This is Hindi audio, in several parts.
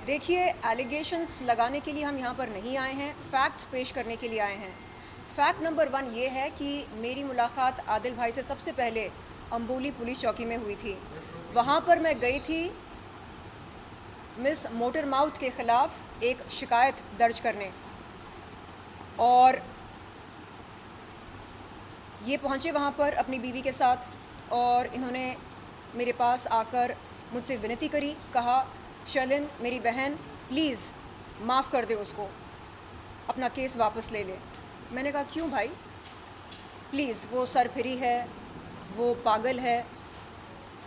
देखिए, एलिगेशंस लगाने के लिए हम यहाँ पर नहीं आए हैं, फैक्ट्स पेश करने के लिए आए हैं। फैक्ट नंबर 1 ये है कि मेरी मुलाकात आदिल भाई से सबसे पहले अम्बोली पुलिस चौकी में हुई थी। वहाँ पर मैं गई थी मिस मोटर माउथ के ख़िलाफ़ एक शिकायत दर्ज करने, और ये पहुँचे वहाँ पर अपनी बीवी के साथ, और इन्होंने मेरे पास आकर मुझसे विनती करी, कहा शर्लिन मेरी बहन प्लीज़ माफ़ कर दे उसको, अपना केस वापस ले ले। मैंने कहा क्यों भाई, प्लीज़ वो सरफिरी है, वो पागल है,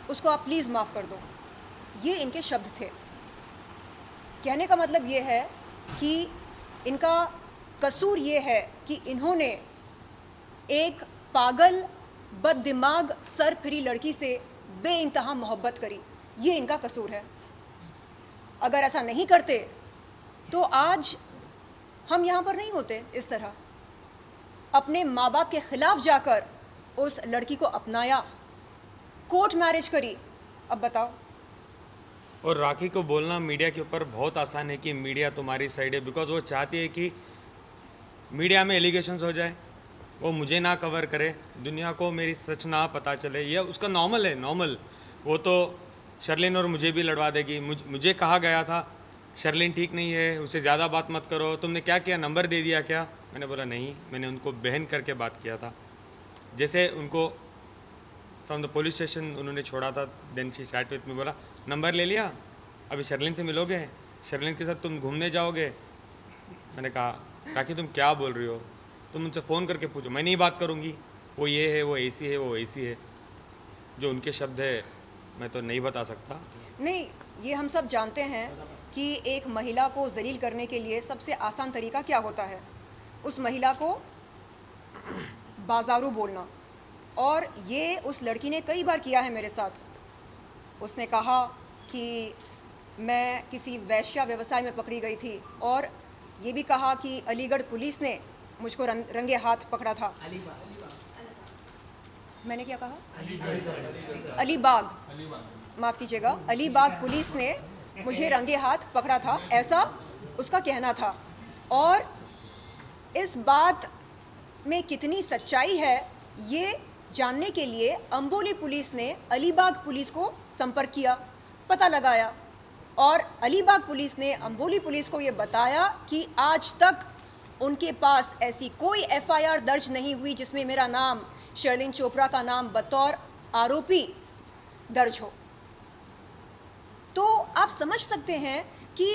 उसको आप प्लीज़ माफ़ कर दो। ये इनके शब्द थे। कहने का मतलब ये है कि इनका कसूर ये है कि इन्होंने एक पागल बददिमाग सरफिरी लड़की से बेइंतहा मोहब्बत करी, ये इनका कसूर है। अगर ऐसा नहीं करते तो आज हम यहाँ पर नहीं होते। इस तरह अपने माँ बाप के ख़िलाफ़ जाकर उस लड़की को अपनाया, कोर्ट मैरिज करी। अब बताओ। और राखी को बोलना मीडिया के ऊपर बहुत आसान है कि मीडिया तुम्हारी साइड है, बिकॉज वो चाहती है कि मीडिया में एलिगेशंस हो जाए, वो मुझे ना कवर करे, दुनिया को मेरी सच ना पता चले। ये उसका नॉर्मल है, नॉर्मल। वो तो शर्लिन और मुझे भी लड़वा देगी। मुझे कहा गया था शर्लिन ठीक नहीं है, उससे ज़्यादा बात मत करो, तुमने क्या किया, नंबर दे दिया क्या? मैंने बोला नहीं, मैंने उनको बहन करके बात किया था। जैसे उनको फ्रॉम द पुलिस स्टेशन उन्होंने छोड़ा था, then she sat with me, बोला नंबर ले लिया, अभी शर्लिन से मिलोगे, शर्लिन के साथ तुम घूमने जाओगे। मैंने कहा राखी तुम क्या बोल रही हो, तुम उनसे फ़ोन करके पूछो, मैं नहीं बात करूँगी, वो ये है, वो ऐसी है, वो ऐसी है। जो उनके शब्द है मैं तो नहीं बता सकता। नहीं, ये हम सब जानते हैं कि एक महिला को जलील करने के लिए सबसे आसान तरीका क्या होता है, उस महिला को बाजारू बोलना। और ये उस लड़की ने कई बार किया है मेरे साथ। उसने कहा कि मैं किसी वैश्या व्यवसाय में पकड़ी गई थी, और ये भी कहा कि अलीगढ़ पुलिस ने मुझको रंगे हाथ पकड़ा था। मैंने क्या कहा? अलीबाग, माफ़ कीजिएगा, अलीबाग पुलिस ने मुझे रंगे हाथ पकड़ा था, ऐसा उसका कहना था। और इस बात में कितनी सच्चाई है ये जानने के लिए अम्बोली पुलिस ने अलीबाग पुलिस को संपर्क किया, पता लगाया, और अलीबाग पुलिस ने अम्बोली पुलिस को ये बताया कि आज तक उनके पास ऐसी कोई एफआईआर दर्ज नहीं हुई जिसमें मेरा नाम, शर्लिन चोपड़ा का नाम बतौर आरोपी दर्ज हो। तो आप समझ सकते हैं कि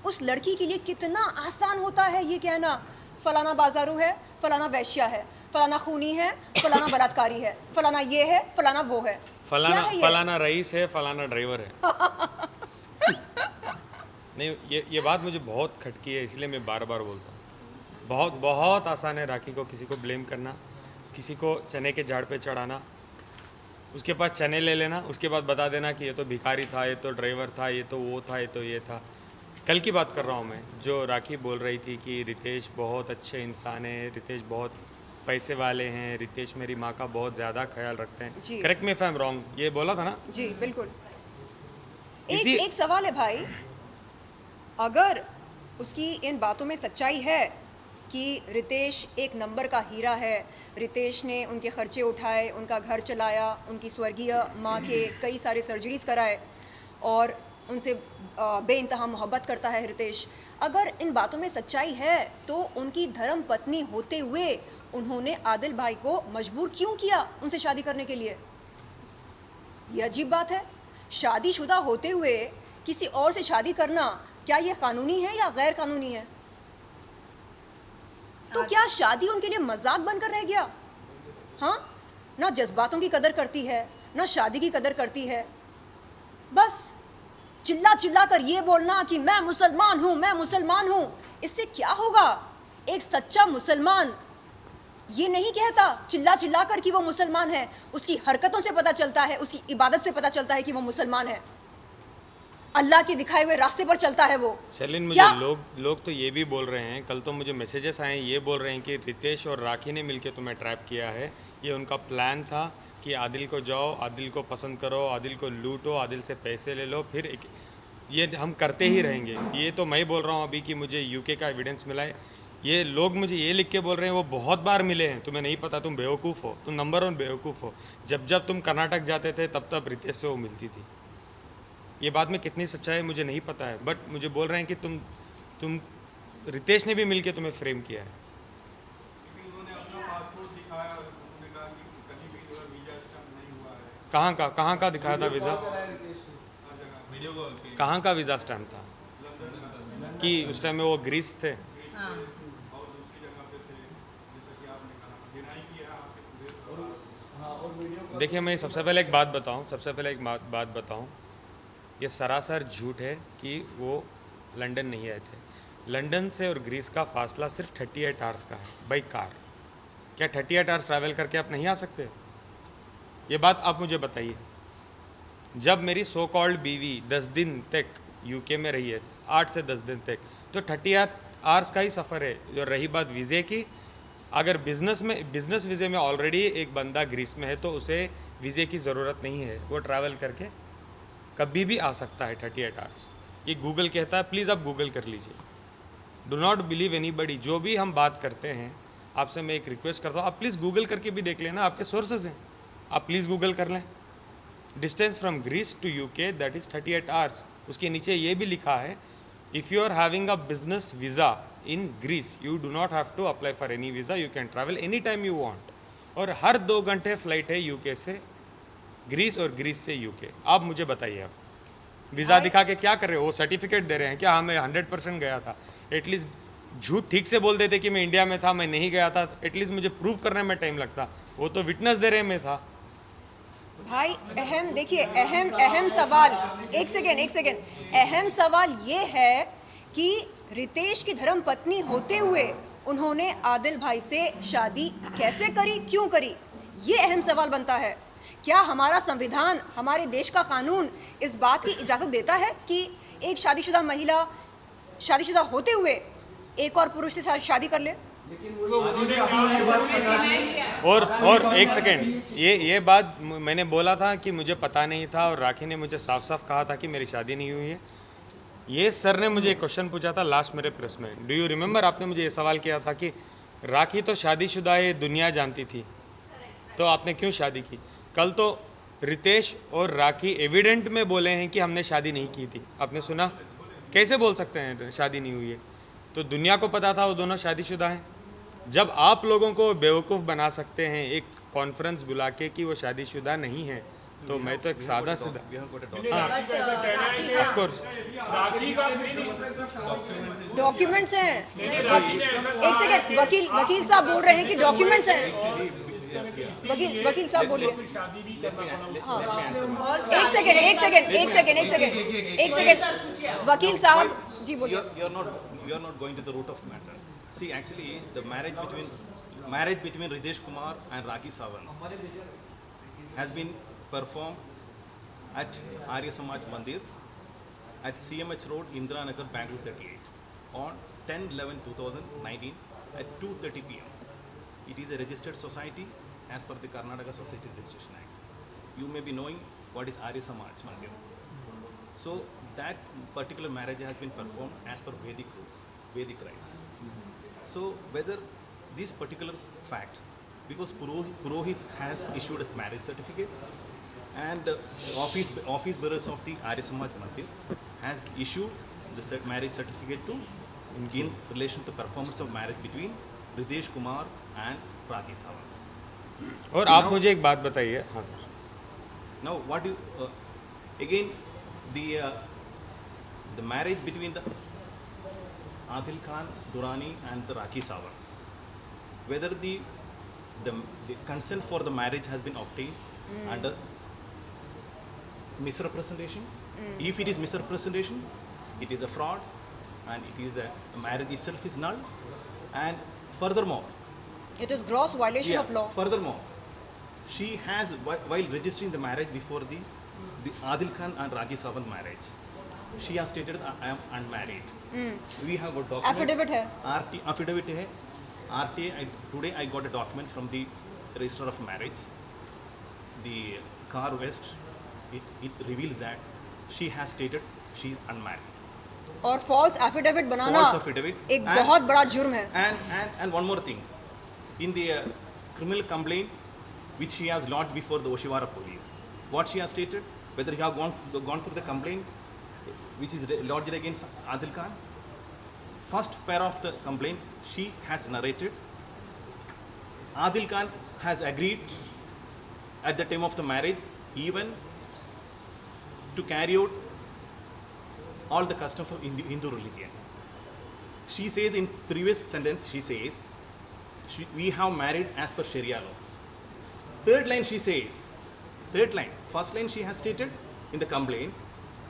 उस लड़की के लिए कितना आसान होता है ये कहना, फलाना बाजारू है, फलाना वैश्या है, फलाना खूनी है, फलाना बलात्कारी है, फलाना ये है, फलाना वो है, फलाना रईस है, फलाना ड्राइवर है। नहीं, ये बात मुझे बहुत खटकी है, इसलिए मैं बार बार बोलता हूँ। बहुत बहुत आसान है राखी को किसी को ब्लेम करना, किसी को चने के झाड़ पे चढ़ाना, उसके पास चने ले लेना, उसके बाद बता देना कि ये तो भिखारी था, ये तो ड्राइवर था, ये तो वो था, ये तो ये था। कल की बात कर रहा हूँ मैं, जो राखी बोल रही थी कि रितेश बहुत अच्छे इंसान है, रितेश बहुत पैसे वाले हैं, रितेश मेरी माँ का बहुत ज़्यादा ख्याल रखते हैं। Correct me if I am wrong, ये बोला था ना? जी बिल्कुल। एक सवाल है भाई, अगर उसकी इन बातों में सच्चाई है कि रितेश एक नंबर का हीरा है, रितेश ने उनके खर्चे उठाए, उनका घर चलाया, उनकी स्वर्गीय माँ के कई सारे सर्जरीज कराए, और उनसे बेइंतहा मोहब्बत करता है रितेश, अगर इन बातों में सच्चाई है तो उनकी धर्म पत्नी होते हुए उन्होंने आदिल भाई को मजबूर क्यों किया उनसे शादी करने के लिए? ये अजीब बात है। शादीशुदा होते हुए किसी और से शादी करना, क्या ये कानूनी है या गैर कानूनी है? तो क्या शादी उनके लिए मजाक बनकर रह गया? हाँ, ना जज्बातों की कदर करती है, ना शादी की कदर करती है। बस चिल्ला चिल्ला कर ये बोलना कि मैं मुसलमान हूँ, मैं मुसलमान हूँ, इससे क्या होगा? एक सच्चा मुसलमान ये नहीं कहता चिल्ला चिल्ला कर कि वो मुसलमान है, उसकी हरकतों से पता चलता है, उसकी इबादत से पता चलता है कि वो मुसलमान है, अल्लाह के दिखाए हुए रास्ते पर चलता है वो। शर्लिन, मुझे लोग तो ये भी बोल रहे हैं, कल तो मुझे मैसेजेस आए ये बोल रहे हैं कि रितेश और राखी ने मिलकर तुम्हें ट्रैप किया है, ये उनका प्लान था कि आदिल को जाओ, आदिल को पसंद करो, आदिल को लूटो, आदिल से पैसे ले लो, फिर ये हम करते ही रहेंगे। ये तो मैं बोल रहा हूँ अभी कि मुझे यूके का एविडेंस मिला है, ये लोग मुझे ये लिख के बोल रहे हैं वो बहुत बार मिले हैं, तुम्हें नहीं पता, तुम बेवकूफ़ हो, तुम नंबर 1 बेवकूफ़ हो। जब तुम कर्नाटक जाते थे तब रितेश से वो मिलती थी। ये बात में कितनी सच्चाई है मुझे नहीं पता है, बट मुझे बोल रहे हैं कि तुम रितेश ने भी मिलके तुम्हें फ्रेम किया है। उन्होंने अपना पासपोर्ट दिखाया, उन्होंने कहा कि कहीं भी जो है वीजा स्टैम्प नहीं हुआ है। कहाँ का दिखाया था वीज़ा? वीडियो कॉल पे कहाँ का वीज़ा स्टैम्प था कि उस टाइम में वो ग्रीस थे? और दूसरी जगह पे थे, जैसा कि आपने कहा, डिनाई किया आपके पूरे। देखिए, मैं सबसे पहले एक बात बताऊं, ये सरासर झूठ है कि वो लंदन नहीं आए थे। लंदन से और ग्रीस का फासला सिर्फ 38 आवर्स का है बाई कार। क्या 38 आवर्स ट्रैवल करके आप नहीं आ सकते? ये बात आप मुझे बताइए। जब मेरी सो कॉल्ड बीवी 10 दिन तक यूके में रही है, 8 से 10 दिन तक, तो 38 आवर्स का ही सफ़र है। जो रही बात वीज़े की, अगर बिज़नेस वीज़े में ऑलरेडी एक बंदा ग्रीस में है तो उसे वीज़े की ज़रूरत नहीं है, वो ट्रैवल करके कभी भी आ सकता है 38 आवर्स। ये गूगल कहता है, प्लीज़ आप गूगल कर लीजिए। Do not believe anybody. जो भी हम बात करते हैं, आपसे मैं एक रिक्वेस्ट करता हूँ, आप प्लीज़ गूगल करके भी देख लेना, आपके सोर्सेज हैं, आप प्लीज़ गूगल कर लें। Distance from Greece to UK that is 38 hours. उसके नीचे ये भी लिखा है, if you are having a business visa in Greece you do not have to apply for any visa, you can travel any time you want. और हर 2 घंटे फ्लाइट है यूके से ग्रीस और ग्रीस से यूके। आप मुझे बताइए, आप वीज़ा दिखा के क्या कर रहे हो? वो सर्टिफिकेट दे रहे हैं क्या? हाँ, मैं 100% गया था। एटलीस्ट झूठ ठीक से बोल देते कि मैं इंडिया में था, मैं नहीं गया था, एटलीस्ट मुझे प्रूव करने में टाइम लगता। वो तो विटनेस दे रहे मैं था। भाई देखिए, अहम सवाल, एक सेकेंड, अहम सवाल ये है कि रितेश की धर्म पत्नी होते हुए उन्होंने आदिल भाई से शादी कैसे करी, क्यों करी? ये अहम सवाल बनता है। क्या हमारा संविधान, हमारे देश का कानून इस बात की इजाज़त देता है कि एक शादीशुदा महिला शादीशुदा होते हुए एक और पुरुष से शादी कर ले? और एक सेकेंड, ये बात मैंने बोला था कि मुझे पता नहीं था, और राखी ने मुझे साफ साफ कहा था कि मेरी शादी नहीं हुई है। ये सर ने मुझे एक क्वेश्चन पूछा था लास्ट मेरे प्रेस में, डू यू रिमेंबर? आपने मुझे ये सवाल किया था कि राखी तो शादीशुदा है, दुनिया जानती थी, तो आपने क्यों शादी की? कल तो रितेश और राखी एविडेंट में बोले हैं कि हमने शादी नहीं की थी। आपने सुना? कैसे बोल सकते हैं शादी नहीं हुई है? तो दुनिया को पता था वो दोनों शादीशुदा हैं। जब आप लोगों को बेवकूफ़ बना सकते हैं एक कॉन्फ्रेंस बुला के कि वो शादीशुदा नहीं है, तो मैं तो एक सादा सीधा, ऑफ कोर्स डॉक्यूमेंट्स हैं। एक सेकेंड, वकील साहब बोल रहे हैं कि डॉक्यूमेंट्स हैं। वकील साहब बोलिए। हाँ, एक सेकेंड, वकील साहब जी बोलिए। You are not going to the root of the matter. See, actually, the marriage between Ritesh Kumar and Rakhi Sawant has been performed at Arya Samaj Mandir at CMH Road, Indira Nagar, Bangalore 38 on 10/11/2019 at 2:30 p.m. It is a registered society as per the Karnataka Society Registration Act. You may be knowing what is Arya Samaj Mandir. So that particular marriage has been performed as per Vedic rules, Vedic rites. So whether this particular fact, because Purohit has issued a marriage certificate and office bearers of the Arya Samaj Mandir has issued the marriage certificate to in relation to performance of marriage between Ritesh Kumar and Rakhi Sawant. और आप मुझे एक बात बताइए। हाँ sir. Now what you again the marriage between the Adil Khan Durrani and the Rakhi Sawant, whether the consent for the marriage has been obtained under misrepresentation. If it is misrepresentation, it is a fraud and it is a marriage itself is null. And furthermore, It is gross violation of law. furthermore, she has, while registering the marriage before the Adil Khan and Rakhi Sawant marriage, she has stated that I am unmarried. We have got document. Affidavit है. Affidavit है. RTA, today I got a document from the Registrar of Marriage. The Car West, it reveals that she has stated she is unmarried. और false affidavit बनाना False affidavit. एक बहुत बड़ा जुर्म है. And one more thing. In the criminal complaint which she has lodged before the Oshiwara police, what she has stated, whether you have gone through the complaint which is lodged against Adil Khan, first pair of the complaint, she has narrated, Adil Khan has agreed at the time of the marriage even to carry out all the customs of Hindu religion. She says in previous sentence, she says, we have married as per Sharia law. Third line she says, first line she has stated in the complaint,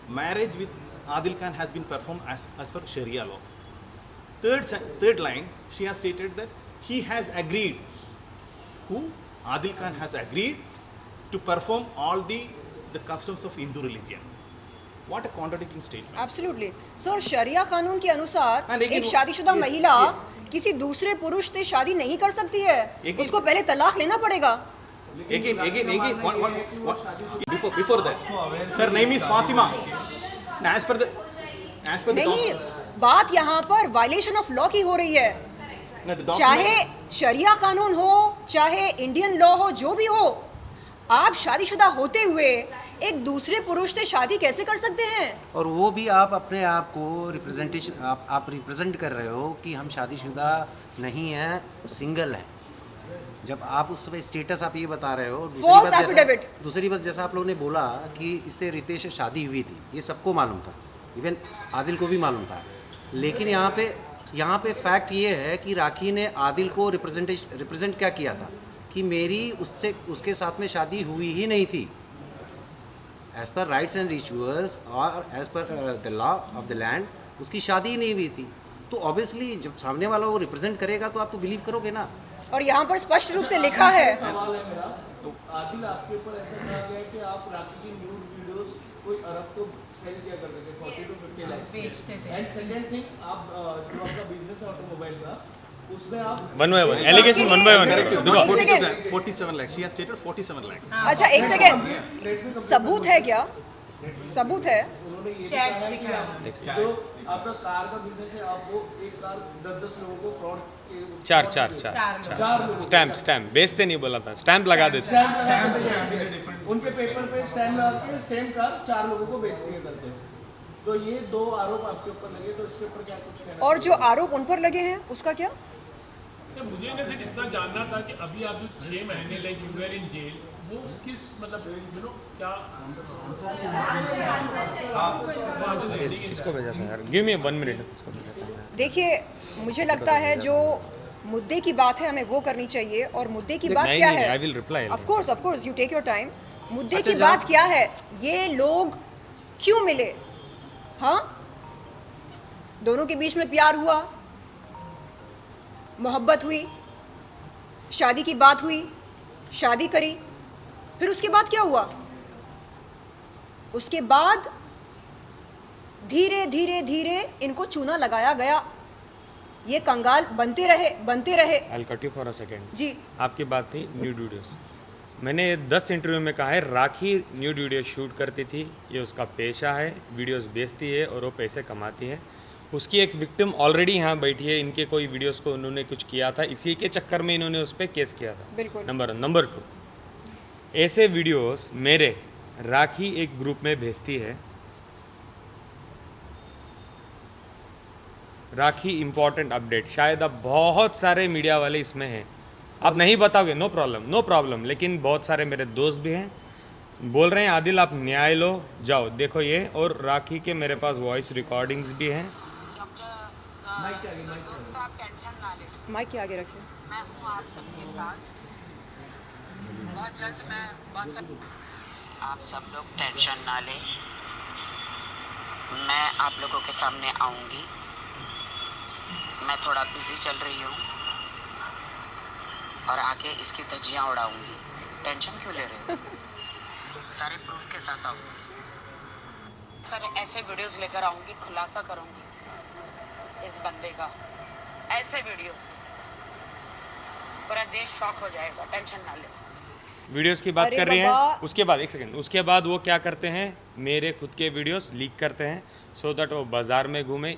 marriage with Adil Khan has been performed as per Sharia law. Third line she has stated that he has agreed, Adil Khan has agreed to perform all the customs of Hindu religion. What a contradicting statement. Absolutely. Sir शरिया कानून के अनुसार हाँ, लेकिन एक शादीशुदा yes, महिला किसी दूसरे पुरुष से शादी नहीं कर सकती है. उसको पहले तलाक लेना पड़ेगा. Again, before that, her name is Fatima. As per the नहीं, बात यहाँ पर वायलेशन ऑफ लॉ की हो रही है. document, चाहे शरिया कानून हो, चाहे इंडियन लॉ हो, जो भी हो, आप शादीशुदा होते हुए एक दूसरे पुरुष से शादी कैसे कर सकते हैं? और वो भी आप अपने आप को रिप्रेजेंटेशन आप रिप्रेजेंट कर रहे हो कि हम शादीशुदा नहीं हैं, सिंगल हैं. जब आप उस समय स्टेटस आप ये बता रहे हो. दूसरी बात जैसा आप लोगों ने बोला कि इससे रितेश से शादी हुई थी, ये सबको मालूम था, इवन आदिल को भी मालूम था. लेकिन यहाँ पे फैक्ट ये है कि राखी ने आदिल को रिप्रेजेंट क्या किया था कि मेरी उसके साथ में शादी हुई ही नहीं थी. As per rights and rituals और as per the law of the land उसकी शादी ही नहीं हुई थी. तो ऑब्वियसली जब सामने वाला वो रिप्रेजेंट करेगा तो आप तो बिलीव करोगे ना. और यहाँ पर स्पष्ट रूप से लिखा है. सवाल है मेरा, तो आदिल आपके ऊपर ऐसा कहा गया कि आप राखी की न्यूड वीडियोस कोई अरब को सेल किया करते थे 40 to 50 लाख बेचते थे. एंड सेकंड थिंग, आप जो आपका बिजनेस है ऑटोमोबाइल का, उसमें आप 1 by 1 allegation 1 by 1 देखो 47 lakhs. She has stated 47 lakhs. अच्छा एक सेकेंड, सबूत है क्या? सबूत है. उन्होंने ये कहा है कि आप जो आपका कार का बिजनेस है, आप वो एक कार 10-10 लोगों को फ्रॉड के 4 स्टैम्प बेचते नहीं बोला था, स्टैम्प लगा देते. उनके पेपर पे स्टैम्प लगा के सेम कार 4 लोगों को बेच दिए करते हैं. तो ये 2 आरोप आपके ऊपर लगे, तो इसके ऊपर क्या कुछ कहना? और जो आरोप उन पर लगे हैं उसका क्या? मुझे इनसे इतना जानना था कि अभी आप जो 6 महीने like you were in jail, वो किस मतलब यू नो क्या किसको भेजा था यार? Give me 1 minute. किसको भेजा था? देखिए, मुझे लगता है जो मुद्दे की बात है हमें वो करनी चाहिए. और मुद्दे की बात नहीं, क्या नहीं, है? I will reply. Of course you take your time. मुद्दे अच्छा, की बात क्या है? ये लोग क्यों मिले? हाँ, दोनों के बीच में प्यार हुआ, मोहब्बत हुई, शादी की बात हुई, शादी करी, फिर उसके बाद क्या हुआ? उसके बाद धीरे धीरे धीरे इनको चूना लगाया गया. ये कंगाल बनते रहे. I'll cut you for a second. जी, आपकी बात थी न्यूड वीडियोस. मैंने 10 इंटरव्यू में कहा है राखी न्यूड वीडियो शूट करती थी, ये उसका पेशा है, वीडियोस बेचती है और वो पैसे कमाती है. उसकी एक विक्टिम ऑलरेडी यहाँ बैठी है, इनके कोई वीडियोस को उन्होंने कुछ किया था, इसी के चक्कर में इन्होंने उस पर केस किया था. बिल्कुल. नंबर 2, ऐसे वीडियोस मेरे राखी एक ग्रुप में भेजती है. राखी इम्पॉर्टेंट अपडेट, शायद अब बहुत सारे मीडिया वाले इसमें हैं, आप नहीं बताओगे, नो प्रॉब्लम, लेकिन बहुत सारे मेरे दोस्त भी हैं, बोल रहे हैं आदिल आप न्याय लो, जाओ देखो ये. और राखी के मेरे पास वॉइस रिकॉर्डिंग्स भी हैं. माइक के आगे रखिए. मैं हूँ आप सबके साथ, बहुत जल्द मैं आप सब लोग टेंशन ना लें, मैं आप लोगों के सामने आऊँगी, मैं मैं थोड़ा बिजी चल रही हूँ और आके इसकी धज्जियाँ उड़ाऊंगी। टेंशन क्यों ले रहे हो? सारे प्रूफ के साथ आऊंगी सर, ऐसे वीडियोस लेकर आऊंगी, खुलासा करूंगी इस बंदे का, ऐसे वीडियो पूरा देश शॉक हो जाएगा, टेंशन ना ले। वीडियोस की बात अरे कर रही हैं, बाबा। उसके बाद एक सेकंड, उसके बाद वो क्या करते हैं, मेरे खुद के वीडियोस लीक करते हैं सो दैट वो बाज़ार में घूमे।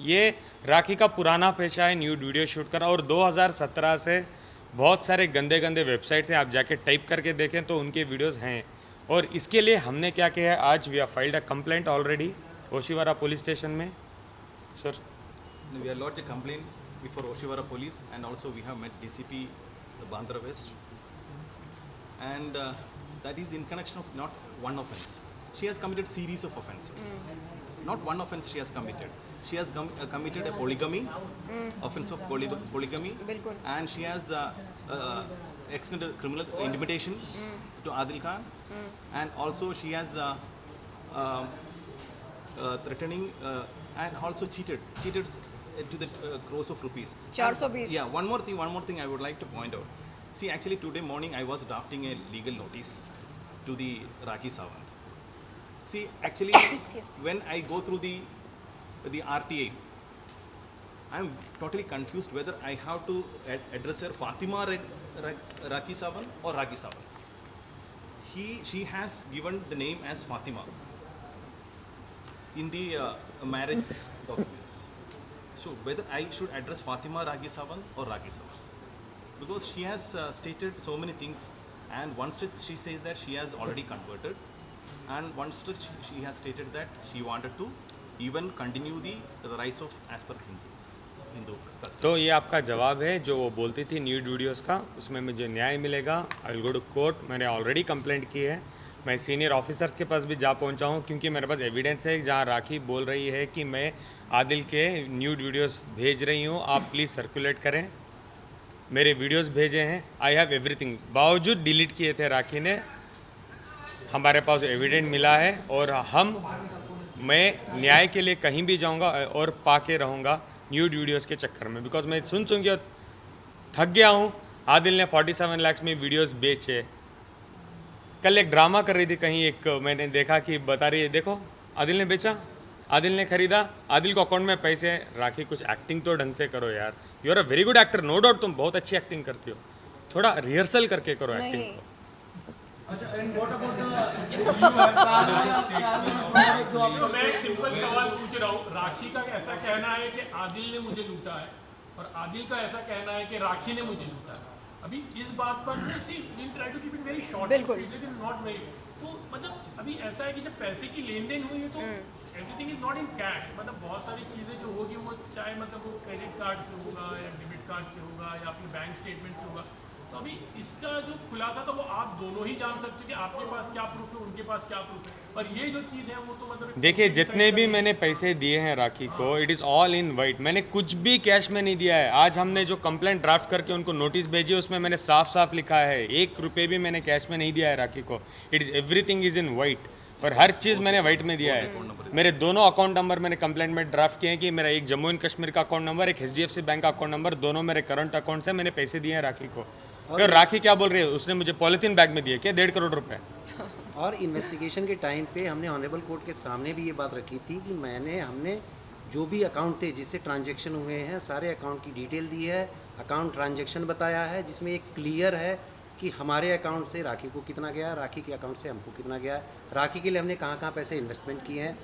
ये राखी का पुराना पेशा है, न्यूड वीडियो शूट करना, और 2017 से बहुत सारे गंदे गंदे वेबसाइट से आप जाके टाइप करके देखें तो उनके वीडियोस हैं। और इसके लिए हमने क्या किया है, आज we have filed a complaint already Oshiwara police station में। Sir We have lodged a complaint before Oshiwara Police, and also we have met DCP Bandra West, and that is in connection of not one offence. She has committed series of offences. Not one offence she has committed. She has committed a polygamy, offence of polygamy, बिल्कुल। and she has extended criminal intimidation to Adil Khan, and also she has threatening and also cheated to the crores of rupees. 420। Yeah, one more thing I would like to point out. See, actually today morning I was drafting a legal notice to the Rakhi Sawant. See, actually when I go through the RTA, I'm totally confused whether I have to address her Fatima Rakhi Sawant or Rakhi Sawant. She has given the name as Fatima in the marriage documents. So whether I should address Fatima Rakhi Sawant or Rakhi Sawant, because she has stated so many things, and one step she says that she has already converted, and one step she has stated that she wanted to even continue the rise of as per Hindu custom. तो ये आपका जवाब है जो वो बोलती थी न्यूड वीडियोस का, उसमें मुझे न्याय मिलेगा। I will go to court. मैंने ऑलरेडी कंप्लेंट की है, मैं सीनियर ऑफिसर्स के पास भी जा पहुंचा हूं, क्योंकि मेरे पास एविडेंस है जहां राखी बोल रही है कि मैं आदिल के न्यूड वीडियोस भेज रही हूं, आप प्लीज़ सर्कुलेट करें। मेरे वीडियोस भेजे हैं, आई हैव एवरीथिंग। बावजूद डिलीट किए थे राखी ने, हमारे पास एविडेंट मिला है, और मैं न्याय के लिए कहीं भी जाऊंगा और पाके रहूंगा न्यूड वीडियोस के चक्कर में, बिकॉज मैं सुन के थक गया हूँ। आदिल ने 47 लाख में वीडियोस बेचे। कल एक ड्रामा कर रही थी कहीं, एक मैंने देखा कि बता रही है, देखो आदिल ने बेचा, आदिल ने खरीदा, आदिल को अकाउंट में पैसे हैं। राखी कुछ एक्टिंग तो ढंग से करो यार, you are a very good actor, no doubt तुम बहुत अच्छी एक्टिंग करती हो, थोड़ा रिहर्सल करके करो एक्टिंग नहीं। को। अच्छा, and what about the you have तो मैं एक सिंपल सवाल पूछ रहा हूँ, राखी का ऐसा कहना है कि आदिल ने मुझे लूटा है, और आदिल का ऐसा कहना है कि राखी ने मुझे लूटा है। अभी इस बात पर try to keep it very short, बिल्कुल। लेकिन नॉट वेरी, तो मतलब अभी ऐसा है कि जब पैसे की लेन देन हुई है तो everything is not in cash, मतलब बहुत सारी चीज़ें जो होगी वो चाहे मतलब वो क्रेडिट कार्ड से होगा या डेबिट कार्ड से होगा या अपने बैंक स्टेटमेंट से होगा। तो अभी इसका जो खुलासा था वो आप दोनों ही जान सकते हो कि आपके पास क्या प्रूफ है, उनके पास क्या प्रूफ है, और ये जो चीज़ है वो तो मतलब देखिए, जितने भी मैंने पैसे दिए हैं राखी को, it is all in white, मैंने कुछ भी कैश में नहीं दिया है। आज हमने जो कंप्लेंट ड्राफ्ट करके उनको नोटिस भेजी, उसमें मैंने साफ साफ लिखा है 1 रुपये भी मैंने कैश में नहीं दिया है राखी को। It is everything is in white, और हर चीज़ मैंने वाइट में दिया है। मेरे दोनों अकाउंट नंबर मैंने कंप्लेंट में ड्राफ्ट किए हैं कि मेरा एक जम्मू एंड कश्मीर का अकाउंट नंबर, एक HDFC बैंक का अकाउंट नंबर, दोनों मेरे करंट अकाउंट से मैंने पैसे दिए हैं राखी को। और राखी क्या बोल रही है, उसने मुझे पॉलिथीन बैग में दिए क्या 1.5 करोड़ रुपए। और इन्वेस्टिगेशन के टाइम पे हमने ऑनरेबल कोर्ट के सामने भी ये बात रखी थी कि हमने जो भी अकाउंट थे जिससे ट्रांजैक्शन हुए हैं, सारे अकाउंट की डिटेल दी है, अकाउंट ट्रांजैक्शन बताया है, जिसमें एक क्लियर है कि हमारे अकाउंट से राखी को कितना गया, राखी के अकाउंट से हमको कितना गया, राखी के लिए हमने कहाँ कहाँ पैसे इन्वेस्टमेंट किए हैं।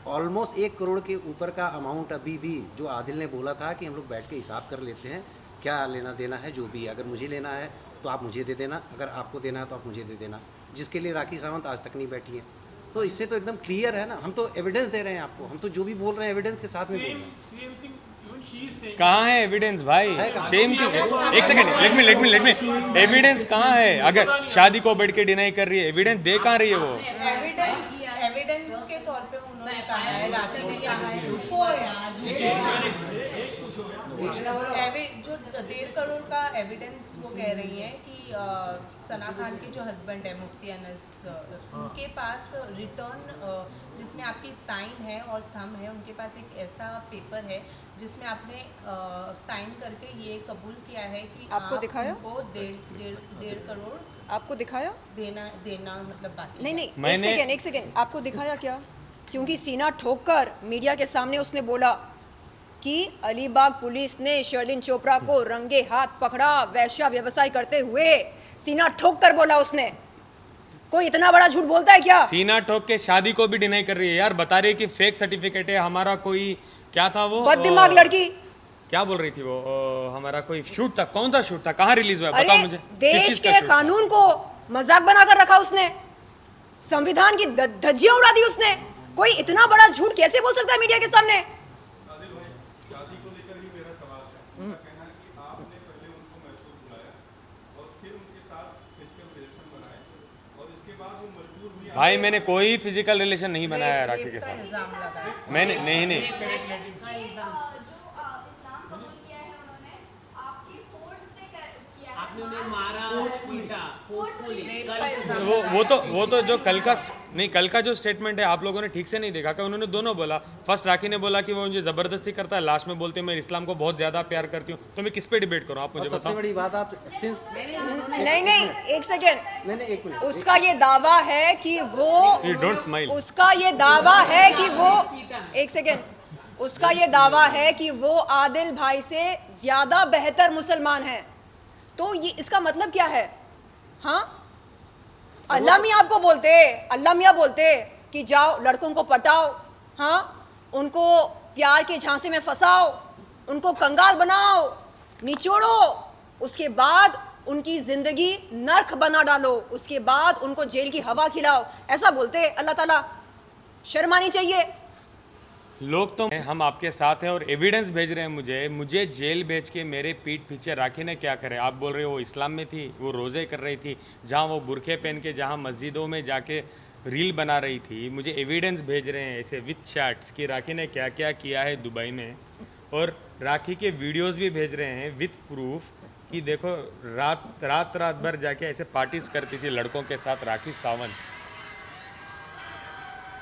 ऑलमोस्ट 1 करोड़ के ऊपर का अमाउंट अभी भी जो आदिल ने बोला था कि हम लोग बैठ के हिसाब कर लेते हैं, क्या लेना देना है जो भी, अगर मुझे लेना है तो आप मुझे दे देना, अगर आपको देना है तो आप मुझे दे देना, जिसके लिए राखी सावंत आज तक नहीं बैठी है। तो इससे तो एकदम क्लियर है ना, हम तो एविडेंस दे रहे हैं आपको, हम तो जो भी बोल रहे हैं एविडेंस के साथ में बोल रहे हैं। कहाँ है एविडेंस भाई? सेम क्यों? एक सेकंड, लेट मी एविडेंस कहाँ है? अगर शादी को बैठ के डिनाई कर रही है, एविडेंस दे कहाँ रही है वो? एविडेंस के तौर पे उन्होंने कहा है, राखी ने कहा है, रुको यार, जो 1.5 करोड़ का एविडेंस वो कह रही है कि सना खान के जो हस्बैंड है मुफ्ती अनस उनके पास रिटर्न जिसमें आपकी साइन है और थंब है, उनके पास एक ऐसा पेपर है जिसमें आपने साइन करके ये कबूल किया है कि आपको दिखाया? उनको 1.5 करोड़ आपको दिखाया? देना मतलब बाकी नहीं है। नहीं, एक सेकेंड, आपको दिखाया क्या? क्योंकि सीना ठोक कर मीडिया के सामने उसने बोला कि अलीबाग पुलिस ने शर्लिन चोपड़ा को रंगे हाथ पकड़ा वैश्या व्यवसाय करते हुए। सीना ठोक कर बोला उसने। कोई इतना बड़ा झूठ बोलता है क्या? सीना ठोक के शादी को भी डिनाई कर रही है यार, बता रही है कि फेक सर्टिफिकेट है हमारा। कोई क्या था वो बददिमाग लड़की क्या बोल रही थी वो हमारा कोई शूट था, कौन सा शूट था, कहाँ रिलीज हुआ, बता अरे मुझे। देश के कानून को मजाक बनाकर रखा उसने, संविधान की धज्जियां उड़ा दी उसने। कोई इतना बड़ा झूठ कैसे बोल सकता है मीडिया के सामने? आदिल भाई, शादी को लेकर ही मेरा सवाल है। उनका कहना है कि आपने पहले उनको मैसूर बुलाया और फिर उनके साथ फिजिकल रिलेशन बनाए और इसके बाद वो मजबूर हुई। भाई मैंने कोई फिजिकल रिलेशन नहीं बनाया राखी के रेप का साथ। इल्जाम लगा है। मैंने नहीं आपने उन्हें मारा पीटा फोर्सफुली। वो तो जो कल का जो स्टेटमेंट है आप लोगों ने ठीक से नहीं देखा कि उन्होंने दोनों बोला। फर्स्ट राखी ने बोला कि वो मुझे जबरदस्ती करता है, लास्ट में बोलते हैं मैं इस्लाम को बहुत ज्यादा प्यार करती हूँ। तो मैं किस पे डिबेट करूँ, आप और मुझे सबसे बताओ। बड़ी बात आप सिंस नहीं, एक सेकेंड। नहीं एक मिनट, उसका ये दावा है कि वो You don't smile. उसका ये दावा है कि वो एक सेकेंड, उसका ये दावा है कि वो आदिल भाई से ज्यादा बेहतर मुसलमान है। तो ये इसका मतलब क्या है? हाँ, अल्लाह मियाँ बोलते कि जाओ लड़कों को पटाओ, हाँ, उनको प्यार के झांसे में फंसाओ, उनको कंगाल बनाओ, निचोड़ो, उसके बाद उनकी जिंदगी नर्क बना डालो, उसके बाद उनको जेल की हवा खिलाओ, ऐसा बोलते अल्लाह ताला। शर्म आनी चाहिए। लोग तो हम आपके साथ हैं और एविडेंस भेज रहे हैं मुझे जेल भेज के मेरे पीठ पीछे राखी ने क्या करे। आप बोल रहे हो वो इस्लाम में थी, वो रोज़े कर रही थी, जहाँ वो बुरखे पहन के जहाँ मस्जिदों में जाके रील बना रही थी। मुझे एविडेंस भेज रहे हैं ऐसे विथ चैट्स कि राखी ने क्या क्या किया है दुबई में, और राखी के वीडियोस भी भेज रहे हैं विथ प्रूफ कि देखो रात भर जाके ऐसे पार्टीज करती थी लड़कों के साथ राखी सावंत।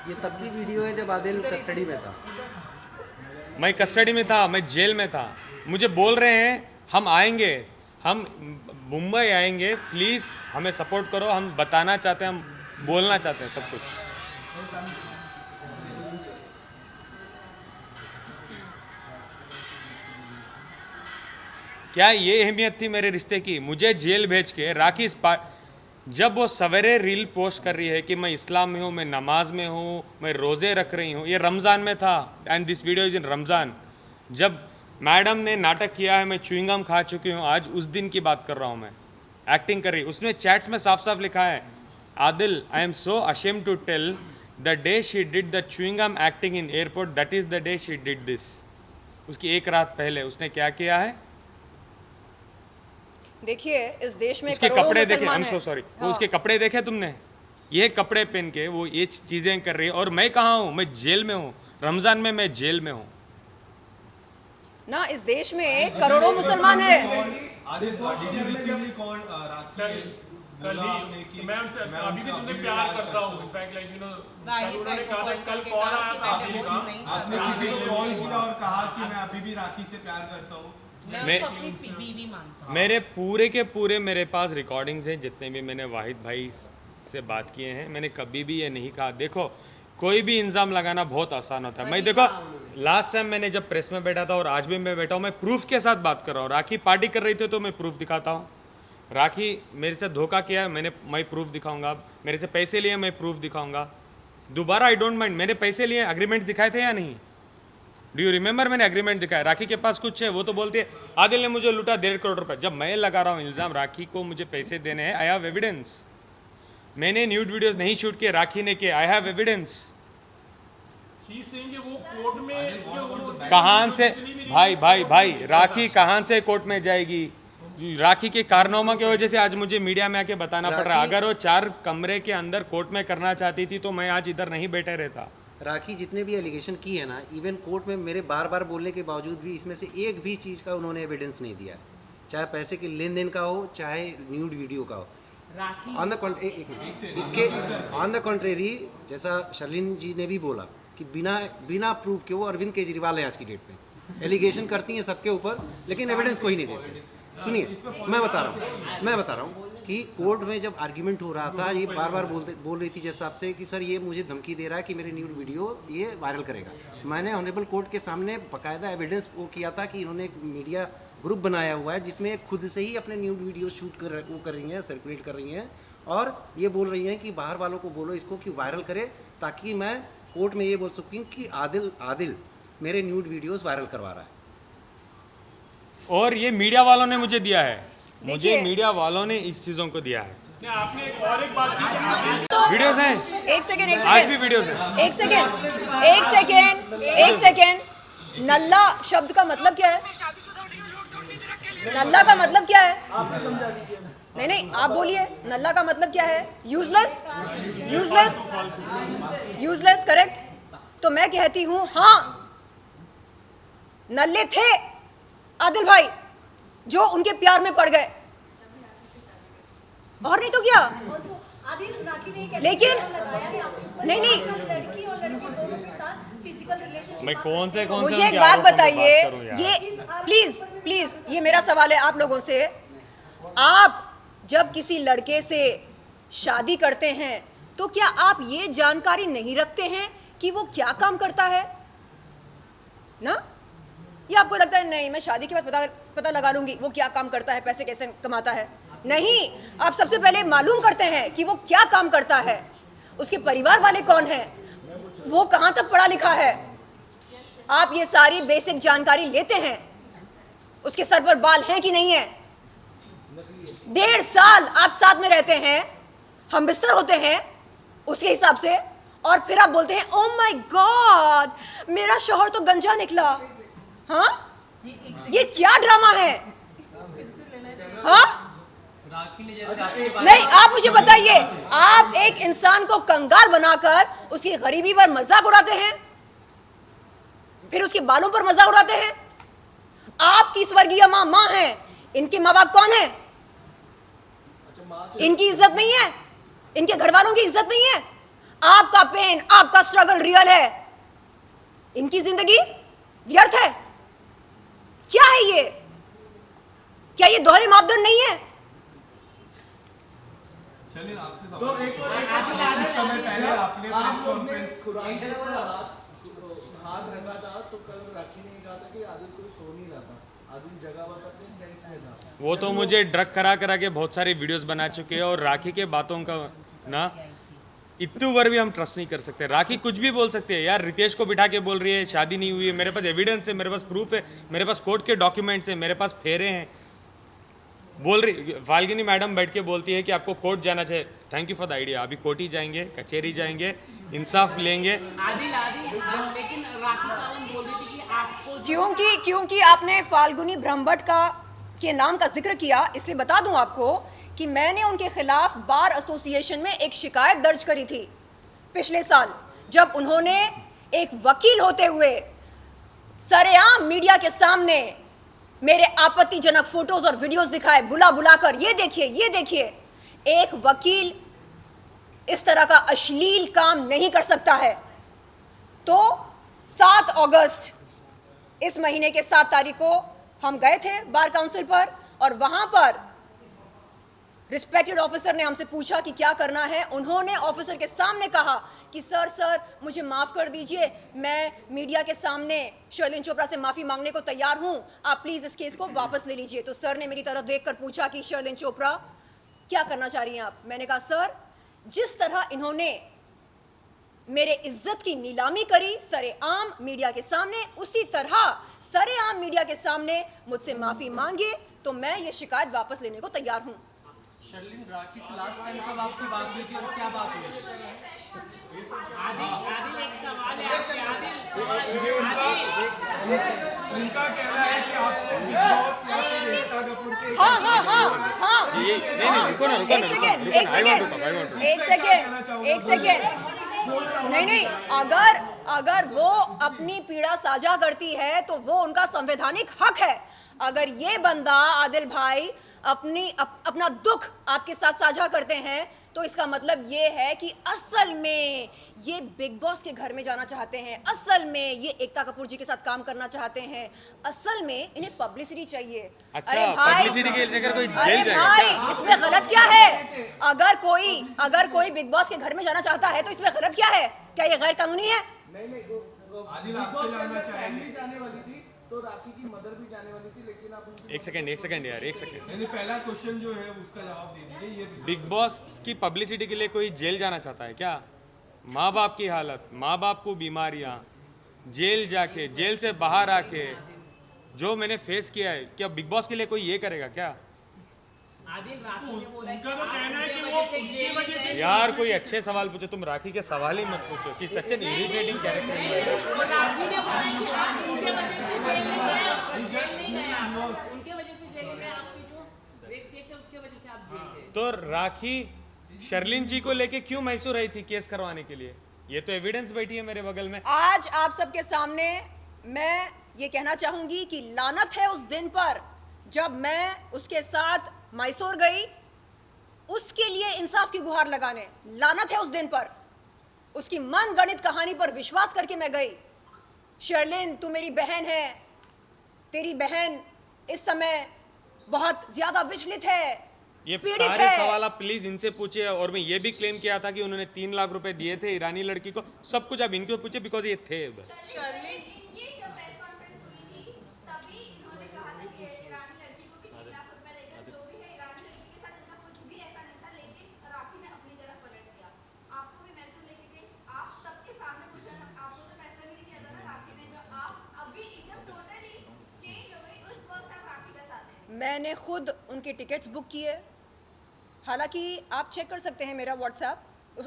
ये तब की वीडियो है जब आदिल कस्टडी में था। मैं कस्टडी में था, मैं जेल में था। मुझे बोल रहे हैं हम आएंगे, हम मुंबई आएंगे, प्लीज़ हमें सपोर्ट करो, हम बताना चाहते हैं, हम बोलना चाहते हैं सब कुछ। क्या ये अहमियत थी मेरे रिश्ते की? मुझे जेल भेज के राखी जब वो सवेरे रील पोस्ट कर रही है कि मैं इस्लाम में हूँ, मैं नमाज में हूँ, मैं रोज़े रख रही हूँ, ये रमज़ान में था and this video is in Ramzan. जब मैडम ने नाटक किया है मैं च्युइंगम खा चुकी हूँ, आज उस दिन की बात कर रहा हूँ, मैं एक्टिंग कर रही। उसने चैट्स में साफ साफ लिखा है, Adil I am so ashamed to tell the day she did the chewing gum acting in airport, that is the day she did this. उसकी एक रात पहले उसने क्या किया है? देखिए इस देश में उसके करोड़ों कपड़े देखे, मुसलमान आई एम सो हैं। सॉरी, हाँ। उसके कपड़े देखे तुमने? ये कपड़े पहन के वो ये चीजें कर रही है, और मैं कहाँ हूँ? मैं जेल में हूँ, रमजान में मैं जेल में हूँ ना। इस देश में करोड़ों मुसलमान हैं। Adil, did you recently called राखी? कल बोला आपने कि ही मैं उनसे अभी भी तुमसे प्यार करता हूँ। इनफैक्ट लाइक यू नो वाहिद उन्होंने भाई कहा था, को कल कॉल कॉल करके आया था कहा आदिल कि का, मैं दोस्त आपने किसी को कॉल किया और कहा कि मैं अभी भी राखी से प्यार करता हूँ। मैं उसको अपनी बीवी मानता हूँ। मेरे पूरे के पूरे मेरे पास रिकॉर्डिंग्स हैं, जितने भी मैंने वाहिद भाई से बात किए हैं, मैंने कभी भी ये नहीं कहा। देखो कोई भी इल्ज़ाम लगाना बहुत आसान होता है। मैं देखो लास्ट टाइम मैंने जब प्रेस में बैठा था और आज भी मैं बैठा हूँ, मैं प्रूफ के साथ बात कर रहा हूँ। राखी पार्टी कर रही थी तो मैं प्रूफ दिखाता हूँ। राखी मेरे से धोखा किया है, मैं प्रूफ दिखाऊंगा। मेरे से पैसे लिए मैं प्रूफ दिखाऊंगा। दोबारा आई डोंट माइंड, मैंने पैसे लिए, एग्रीमेंट दिखाए थे या नहीं? Do you remember? मैंने एग्रीमेंट दिखाया। राखी के पास कुछ है, वो तो बोलती है आदिल ने मुझे लूटा 1.5 करोड़ रुपए। जब मैं लगा रहा हूँ इल्ज़ाम राखी को मुझे पैसे देने हैं, आई हैव एविडेंस। मैंने न्यूड वीडियोस नहीं शूट किए, राखी ने किए, आई हैव एविडेंस। वो कोर्ट में कहाँ से भाई राखी कहाँ से कोर्ट में जाएगी? राखी के कारनामा की वजह से आज मुझे मीडिया में आके बताना पड़ रहा है। अगर वो 4 कमरे के अंदर कोर्ट में करना चाहती थी तो मैं आज इधर नहीं बैठे रहता। राखी जितने भी एलिगेशन की है ना, इवन कोर्ट में मेरे बार बार बोलने के बावजूद भी इसमें से एक भी चीज़ का उन्होंने एविडेंस नहीं दिया। चाहे पैसे के लेन देन का हो, चाहे न्यूड वीडियो का हो। राखी ऑन द इसके ऑन द कॉन्ट्रेरी, जैसा शर्लिन जी ने भी बोला कि बिना प्रूफ के वो अरविंद केजरीवाल है आज की डेट में, एलिगेशन करती हैं सबके ऊपर, लेकिन एविडेंस कोई नहीं देते। सुनिए, मैं बता रहा हूँ कि कोर्ट में जब आर्ग्यूमेंट हो रहा था, ये बार बार बोल रही थी जज साहब से कि सर ये मुझे धमकी दे रहा है कि मेरे न्यूड वीडियो ये वायरल करेगा। मैंने ऑनरेबल कोर्ट के सामने बाकायदा एविडेंस वो किया था कि इन्होंने एक मीडिया ग्रुप बनाया हुआ है जिसमें खुद से ही अपने न्यूड वीडियो शूट कर रही हैं, सर्कुलेट कर रही हैं, और ये बोल रही हैं कि बाहर वालों को बोलो इसको कि वायरल करे, ताकि मैं कोर्ट में ये बोल सकूँ कि आदिल मेरे न्यूड वीडियोस वायरल करवा रहा है। और ये मीडिया वालों ने मुझे दिया है, मुझे देखिए। मीडिया वालों ने इस चीज़ों को दिया है। नहीं, आपने एक और एक बात की कि आपने वीडियोस हैं, एक सेकेंड आज भी वीडियोस हैं। एक सेकेंड, नल्ला शब्द का मतलब क्या है? नल्ला का मतलब क्या है? नहीं, आप बोलिए, नल्ला का मतलब क्या है? Useless, correct. तो मैं कहती हूं, हाँ, नल्ले थे आदिल भाई जो उनके प्यार में पड़ गए, और नहीं तो क्या। लेकिन नहीं, मैं कौन से मुझे एक बात बताइए, ये प्लीज ये मेरा सवाल है आप लोगों से, आप जब किसी लड़के से शादी करते हैं तो क्या आप ये जानकारी नहीं रखते हैं कि वो क्या काम करता है ना? या आपको लगता है नहीं, मैं शादी के बाद पता लगा लूंगी वो क्या काम करता है, पैसे कैसे कमाता है? नहीं, आप सबसे पहले मालूम करते हैं कि वो क्या काम करता है, उसके परिवार वाले कौन हैं, वो कहाँ तक पढ़ा लिखा है। आप ये सारी बेसिक जानकारी लेते हैं, उसके सर पर बाल हैं कि नहीं है। 1.5 साल आप साथ में रहते हैं, हम बिस्तर होते हैं उसके हिसाब से, और फिर आप बोलते हैं ओ माय गॉड मेरा शौहर तो गंजा निकला। हाँ, ये क्या ड्रामा है? हाँ, नहीं, आप मुझे बताइए, आप एक इंसान को कंगाल बनाकर उसकी गरीबी पर मजाक उड़ाते हैं, फिर उसके बालों पर मजाक उड़ाते हैं। आपकी स्वर्गीय माँ है, इनके माँ बाप कौन है? इनकी इज्जत नहीं है, इनके घर वालों की इज्जत नहीं है। आपका पेन, आपका स्ट्रगल रियल है, इनकी जिंदगी व्यर्थ है। क्या है ये? क्या ये दोहरे मापदंड नहीं है? चलिए आपसे सवाल, कुछ समय पहले आपने प्रेस कॉन्फ्रेंस हाथ रखा था, तो कल राखी ने कहा था कि आदिल कोई सो नहीं रहा था, आदिल जगह पर अपने सेंस में था। वो तो मुझे ड्रग करा के बहुत सारी वीडियोस बना चुके हैं, और राखी के बातों का ना इतने बार भी हम ट्रस्ट नहीं कर सकते। राखी कुछ भी बोल सकते हैं यार, रितेश को बिठा के बोल रही है शादी नहीं हुई है, मेरे पास एविडेंस है, मेरे पास प्रूफ है, मेरे पास कोर्ट के डॉक्यूमेंट्स हैं, मेरे पास फेरे हैं। बोल रही फाल्गुनी मैडम बैठ के बोलती है कि आपको कोर्ट जाना चाहिए। Thank you for the idea. अभी कोर्ट ही जाएंगे, कचहरी जाएंगे, इंसाफ लेंगे। आदिल लेकिन राखी सावंत बोल रही थी कि आपको क्योंकि आपने फाल्गुनी ब्रह्मभट्ट के नाम का जिक्र किया, इसलिए बता दूं आपको कि मैंने उनके खिलाफ बार एसोसिएशन में एक शिकायत दर्ज करी थी पिछले साल, जब उन्होंने एक वकील होते हुए सरेआम मीडिया के सामने मेरे आपत्तिजनक फोटोज और वीडियोस दिखाए, बुलाकर ये देखिए। एक वकील इस तरह का अश्लील काम नहीं कर सकता है। तो 7 अगस्त इस महीने के 7 तारीख को हम गए थे बार काउंसिल पर, और वहां पर रिस्पेक्टेड ऑफिसर ने हमसे पूछा कि क्या करना है। उन्होंने ऑफिसर के सामने कहा कि सर मुझे माफ़ कर दीजिए, मैं मीडिया के सामने शर्लिन चोपड़ा से माफ़ी मांगने को तैयार हूं, आप प्लीज़ इस केस को वापस ले लीजिए। तो सर ने मेरी तरफ देखकर पूछा कि शर्लिन चोपड़ा क्या करना चाह रही हैं आप? मैंने कहा सर, जिस तरह इन्होंने मेरे इज्जत की नीलामी करी सरेआम मीडिया के सामने, उसी तरह सरेआम मीडिया के सामने मुझसे माफ़ी मांगिए, तो मैं ये शिकायत वापस लेने को तैयार हूँ। शर्लिन, राखी से लास्ट टाइम कब आपकी बात हुई थी और क्या बात हुई? आदिल एक सवाल है आपसे। उनका कहना है कि आपको बिग बॉस या फिर एकता कपूर के हाँ, एक सेकेंड, नहीं, अगर वो अपनी पीड़ा साझा करती है तो वो उनका संवैधानिक हक है। अगर ये बंदा आदिल भाई अपना दुख आपके साथ साझा करते हैं तो इसका मतलब ये है कि असल में ये बिग बॉस के घर में जाना चाहते हैं, असल में ये एकता कपूर जी के साथ काम करना चाहते हैं, असल में इन्हें पब्लिसिटी चाहिए। अच्छा, अरे भाई, पब्लिसिटी के लिए अगर कोई अरे जेल जाएगा भाई, क्या? इसमें गलत क्या है? अगर कोई बिग बॉस के घर में जाना चाहता है तो इसमें गलत क्या है? क्या ये गैर कानूनी है? आदिल आपसे जानना चाहेंगे। जाने वाली थी तो राखी की मदर भी जाने वाली थी, लेकिन आप उनकी एक सेकंड यार, एक सेकंड। नहीं, पहला क्वेश्चन जो है उसका जवाब दे दीजिए। ये बिग बॉस की पब्लिसिटी के लिए कोई जेल जाना चाहता है क्या? माँ बाप की हालत, माँ बाप को बीमारियाँ, जेल जाके, जेल से बाहर आके जो मैंने फेस किया है, क्या बिग बॉस के लिए कोई ये करेगा क्या? आदिल राखी ने बोला उनका तो कहना है कि वो उनकी वजह से यार कोई अच्छे सवाल पूछो, तुम राखी के सवाल ही मत पूछो। She is such an irritating character. Rakhi ने बोला कि आप उनके वजह से जेल नहीं गए, आप जेल नहीं गए, उनके वजह से जेल गए, आपके जो रेप केस है उसके वजह से आप जेल गए। तो राखी शर्लिन जी को लेके क्यों मैसूर आई थी केस करवाने के लिए? ये तो एविडेंस बैठी है मेरे बगल में। आज आप सबके सामने मैं ये कहना चाहूंगी कि लानत है उस दिन पर जब मैं उसके साथ मैसूर गई, उसके लिए इंसाफ की गुहार लगाने। लानत है उस दिन पर, उसकी मनगढ़ंत कहानी पर विश्वास करके मैं गई। शर्लिन, तू मेरी बहन है, तेरी बहन इस समय बहुत ज्यादा विचलित है, ये पीड़ित सारे है। सवाल आप प्लीज इनसे पूछिए। और मैं ये भी क्लेम किया था कि उन्होंने 3 लाख रुपए दिए थे ईरानी लड़की को। सब कुछ आप इनको पूछिए बिकॉज ये थे उधर। मैंने खुद उनके टिकट्स बुक किए। हालांकि आप चेक कर सकते हैं मेरा व्हाट्सएप,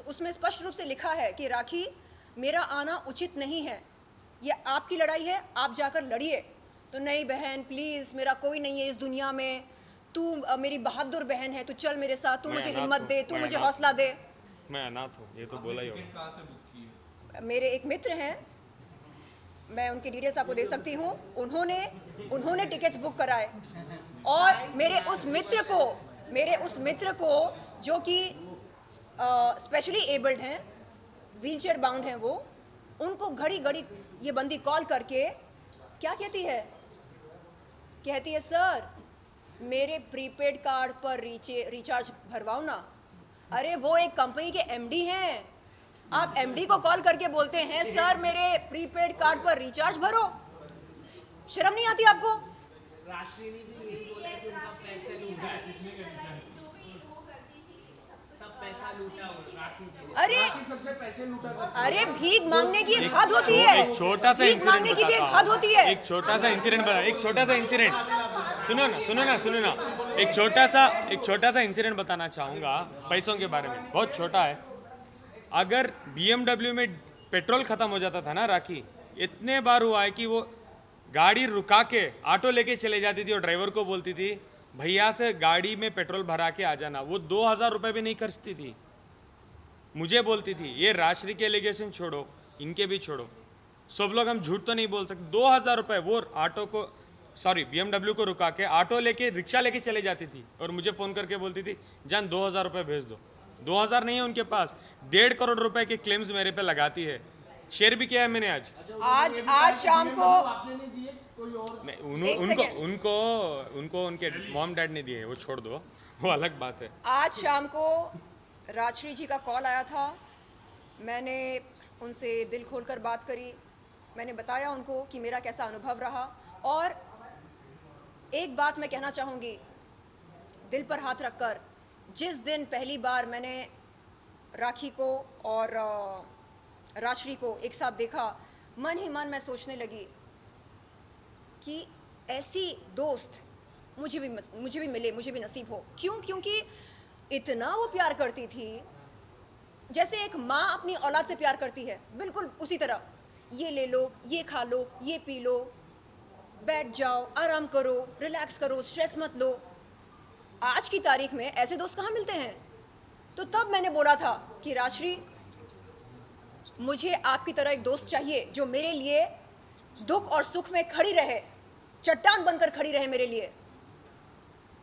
उसमें स्पष्ट रूप से लिखा है कि राखी, मेरा आना उचित नहीं है, ये आपकी लड़ाई है, आप जाकर लड़िए। तो नहीं बहन, प्लीज़, मेरा कोई नहीं है इस दुनिया में, तू मेरी बहादुर बहन है, तू चल मेरे साथ, तू मैं मुझे अनाथ हिम्मत हूँ, दे, तू मैं मुझे अनाथ हौसला दे। मैं अनाथ हूँ, ये तो बोला ही होगा। कहाँ से बुक की है? मेरे एक मित्र हैं, मैं उनकी डिटेल्स आपको दे सकती हूँ। उन्होंने टिकट्स बुक कराए और मेरे उस मित्र को जो कि स्पेशली एबल्ड हैं, व्हीलचेयर बाउंड हैं, वो उनको घड़ी घड़ी ये बंदी कॉल करके क्या कहती है सर मेरे प्रीपेड कार्ड पर रिचार्ज भरवाओ ना। अरे वो एक कंपनी के एमडी हैं, आप एमडी को कॉल करके बोलते हैं सर मेरे प्रीपेड कार्ड पर रिचार्ज भरो। शर्म नहीं आती आपको? राष्ट्रीय ने भी यही बोला कि उनका पैसा लूटा है, सब पैसा लूटा हुआ राखी से। अरे सबसे पैसे लूटा था। अरे भीख मांगने की एक हद होती है, एक छोटा सा भीख मांगने की भी एक हद होती है। एक छोटा सा इंसिडेंट बता, एक छोटा सा इंसिडेंट सुनो ना। एक छोटा सा इंसिडेंट बताना चाहूंगा पैसों के बारे में, बहुत छोटा है। अगर BMW में पेट्रोल खत्म हो जाता था ना राखी, इतने बार हुआ है कि वो गाड़ी रुका के ऑटो लेके चले जाती थी और ड्राइवर को बोलती थी भैया से गाड़ी में पेट्रोल भरा के आ जाना। वो 2000 रुपये भी नहीं खर्चती थी, मुझे बोलती थी। ये राष्ट्रीय के एलिगेशन छोड़ो, इनके भी छोड़ो, सब लोग हम झूठ तो नहीं बोल सकते। 2000 रुपये वो ऑटो को, सॉरी BMW को रुका के ऑटो लेके, रिक्शा लेके चले जाती थी और मुझे फ़ोन करके बोलती थी जान 2000 रुपये भेज दो। 2000 नहीं है उनके पास, 1.5 करोड़ रुपए के क्लेम्स मेरे पे लगाती है। शेयर भी किया है मैंने आज शाम को आपने नहीं दिए, कोई और नहीं, उनको उनके मॉम डैड ने दिए हैं, वो छोड़ दो, वो अलग बात है। आज शाम को राजश्री जी का कॉल आया था, मैंने उनसे दिल खोलकर बात करी। मैंने बताया उनको कि मेरा कैसा अनुभव रहा। और एक बात मैं कहना चाहूँगी दिल पर हाथ रखकर, जिस दिन पहली बार मैंने राखी को और राजश्री को एक साथ देखा, मन ही मन मैं सोचने लगी कि ऐसी दोस्त मुझे भी मिले, मुझे भी नसीब हो। क्यों? क्योंकि इतना वो प्यार करती थी जैसे एक माँ अपनी औलाद से प्यार करती है, बिल्कुल उसी तरह। ये ले लो, ये खा लो, ये पी लो, बैठ जाओ, आराम करो, रिलैक्स करो, स्ट्रेस मत लो। आज की तारीख में ऐसे दोस्त कहाँ मिलते हैं? तो तब मैंने बोला था कि राजश्री, मुझे आपकी तरह एक दोस्त चाहिए जो मेरे लिए दुख और सुख में खड़ी रहे। चट्टान बनकर खड़ी रहे मेरे लिए।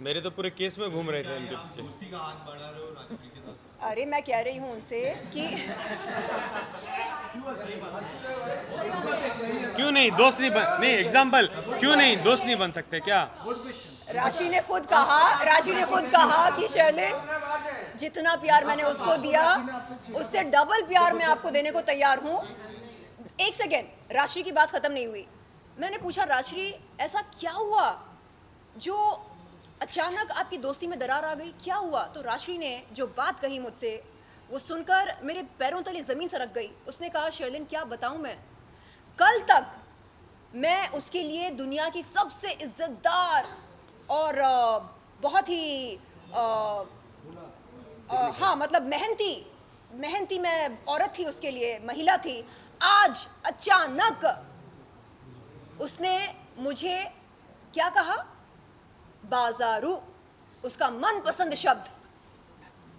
मेरे तो पूरे केस में घूम रहे थे उनके पीछे। दोस्ती का हाथ बढ़ा रहे हो राजश्री के साथ? अरे मैं कह रही हूँ उनसे कि क्यों नहीं दोस्त नहीं बन, नहीं एग्जाम्पल, क्यों नहीं दोस्त नहीं बन सकते क्या? राशि ने खुद कहा कि शर्लिन जितना प्यार मैंने उसको दिया उससे डबल प्यार मैं आपको देने को तैयार हूँ। एक सेकेंड, राशि की बात खत्म नहीं हुई। मैंने पूछा राशि ऐसा क्या हुआ जो अचानक आपकी दोस्ती में दरार आ गई, क्या हुआ? तो राशि ने जो बात कही मुझसे वो सुनकर मेरे पैरों तले जमीन सरक गई। उसने कहा शर्लिन क्या बताऊं मैं, कल तक मैं उसके लिए दुनिया की सबसे इज्जतदार और बहुत ही हाँ मतलब मेहनती मैं औरत थी उसके लिए, महिला थी। आज अचानक उसने मुझे क्या कहा? बाजारू, उसका मनपसंद शब्द।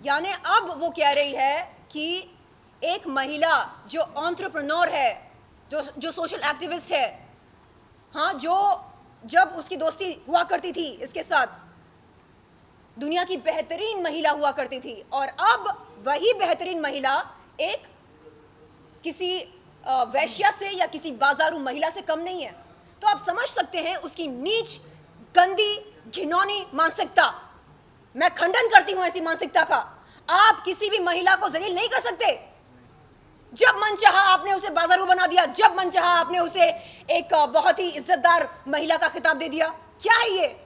यानी अब वो कह रही है कि एक महिला जो एंटरप्रेन्योर है, जो सोशल एक्टिविस्ट है, हाँ, जो जब उसकी दोस्ती हुआ करती थी इसके साथ दुनिया की बेहतरीन महिला हुआ करती थी, और अब वही बेहतरीन महिला एक किसी वैश्या से या किसी बाजारू महिला से कम नहीं है। तो आप समझ सकते हैं उसकी नीच, गंदी, घिनौनी मानसिकता। मैं खंडन करती हूं ऐसी मानसिकता का। आप किसी भी महिला को जलील नहीं कर सकते। जब मन चाहा आपने उसे बाजारू बना दिया, जब मन चाहा आपने उसे एक बहुत ही इज्जतदार महिला का खिताब दे दिया। क्या है ये?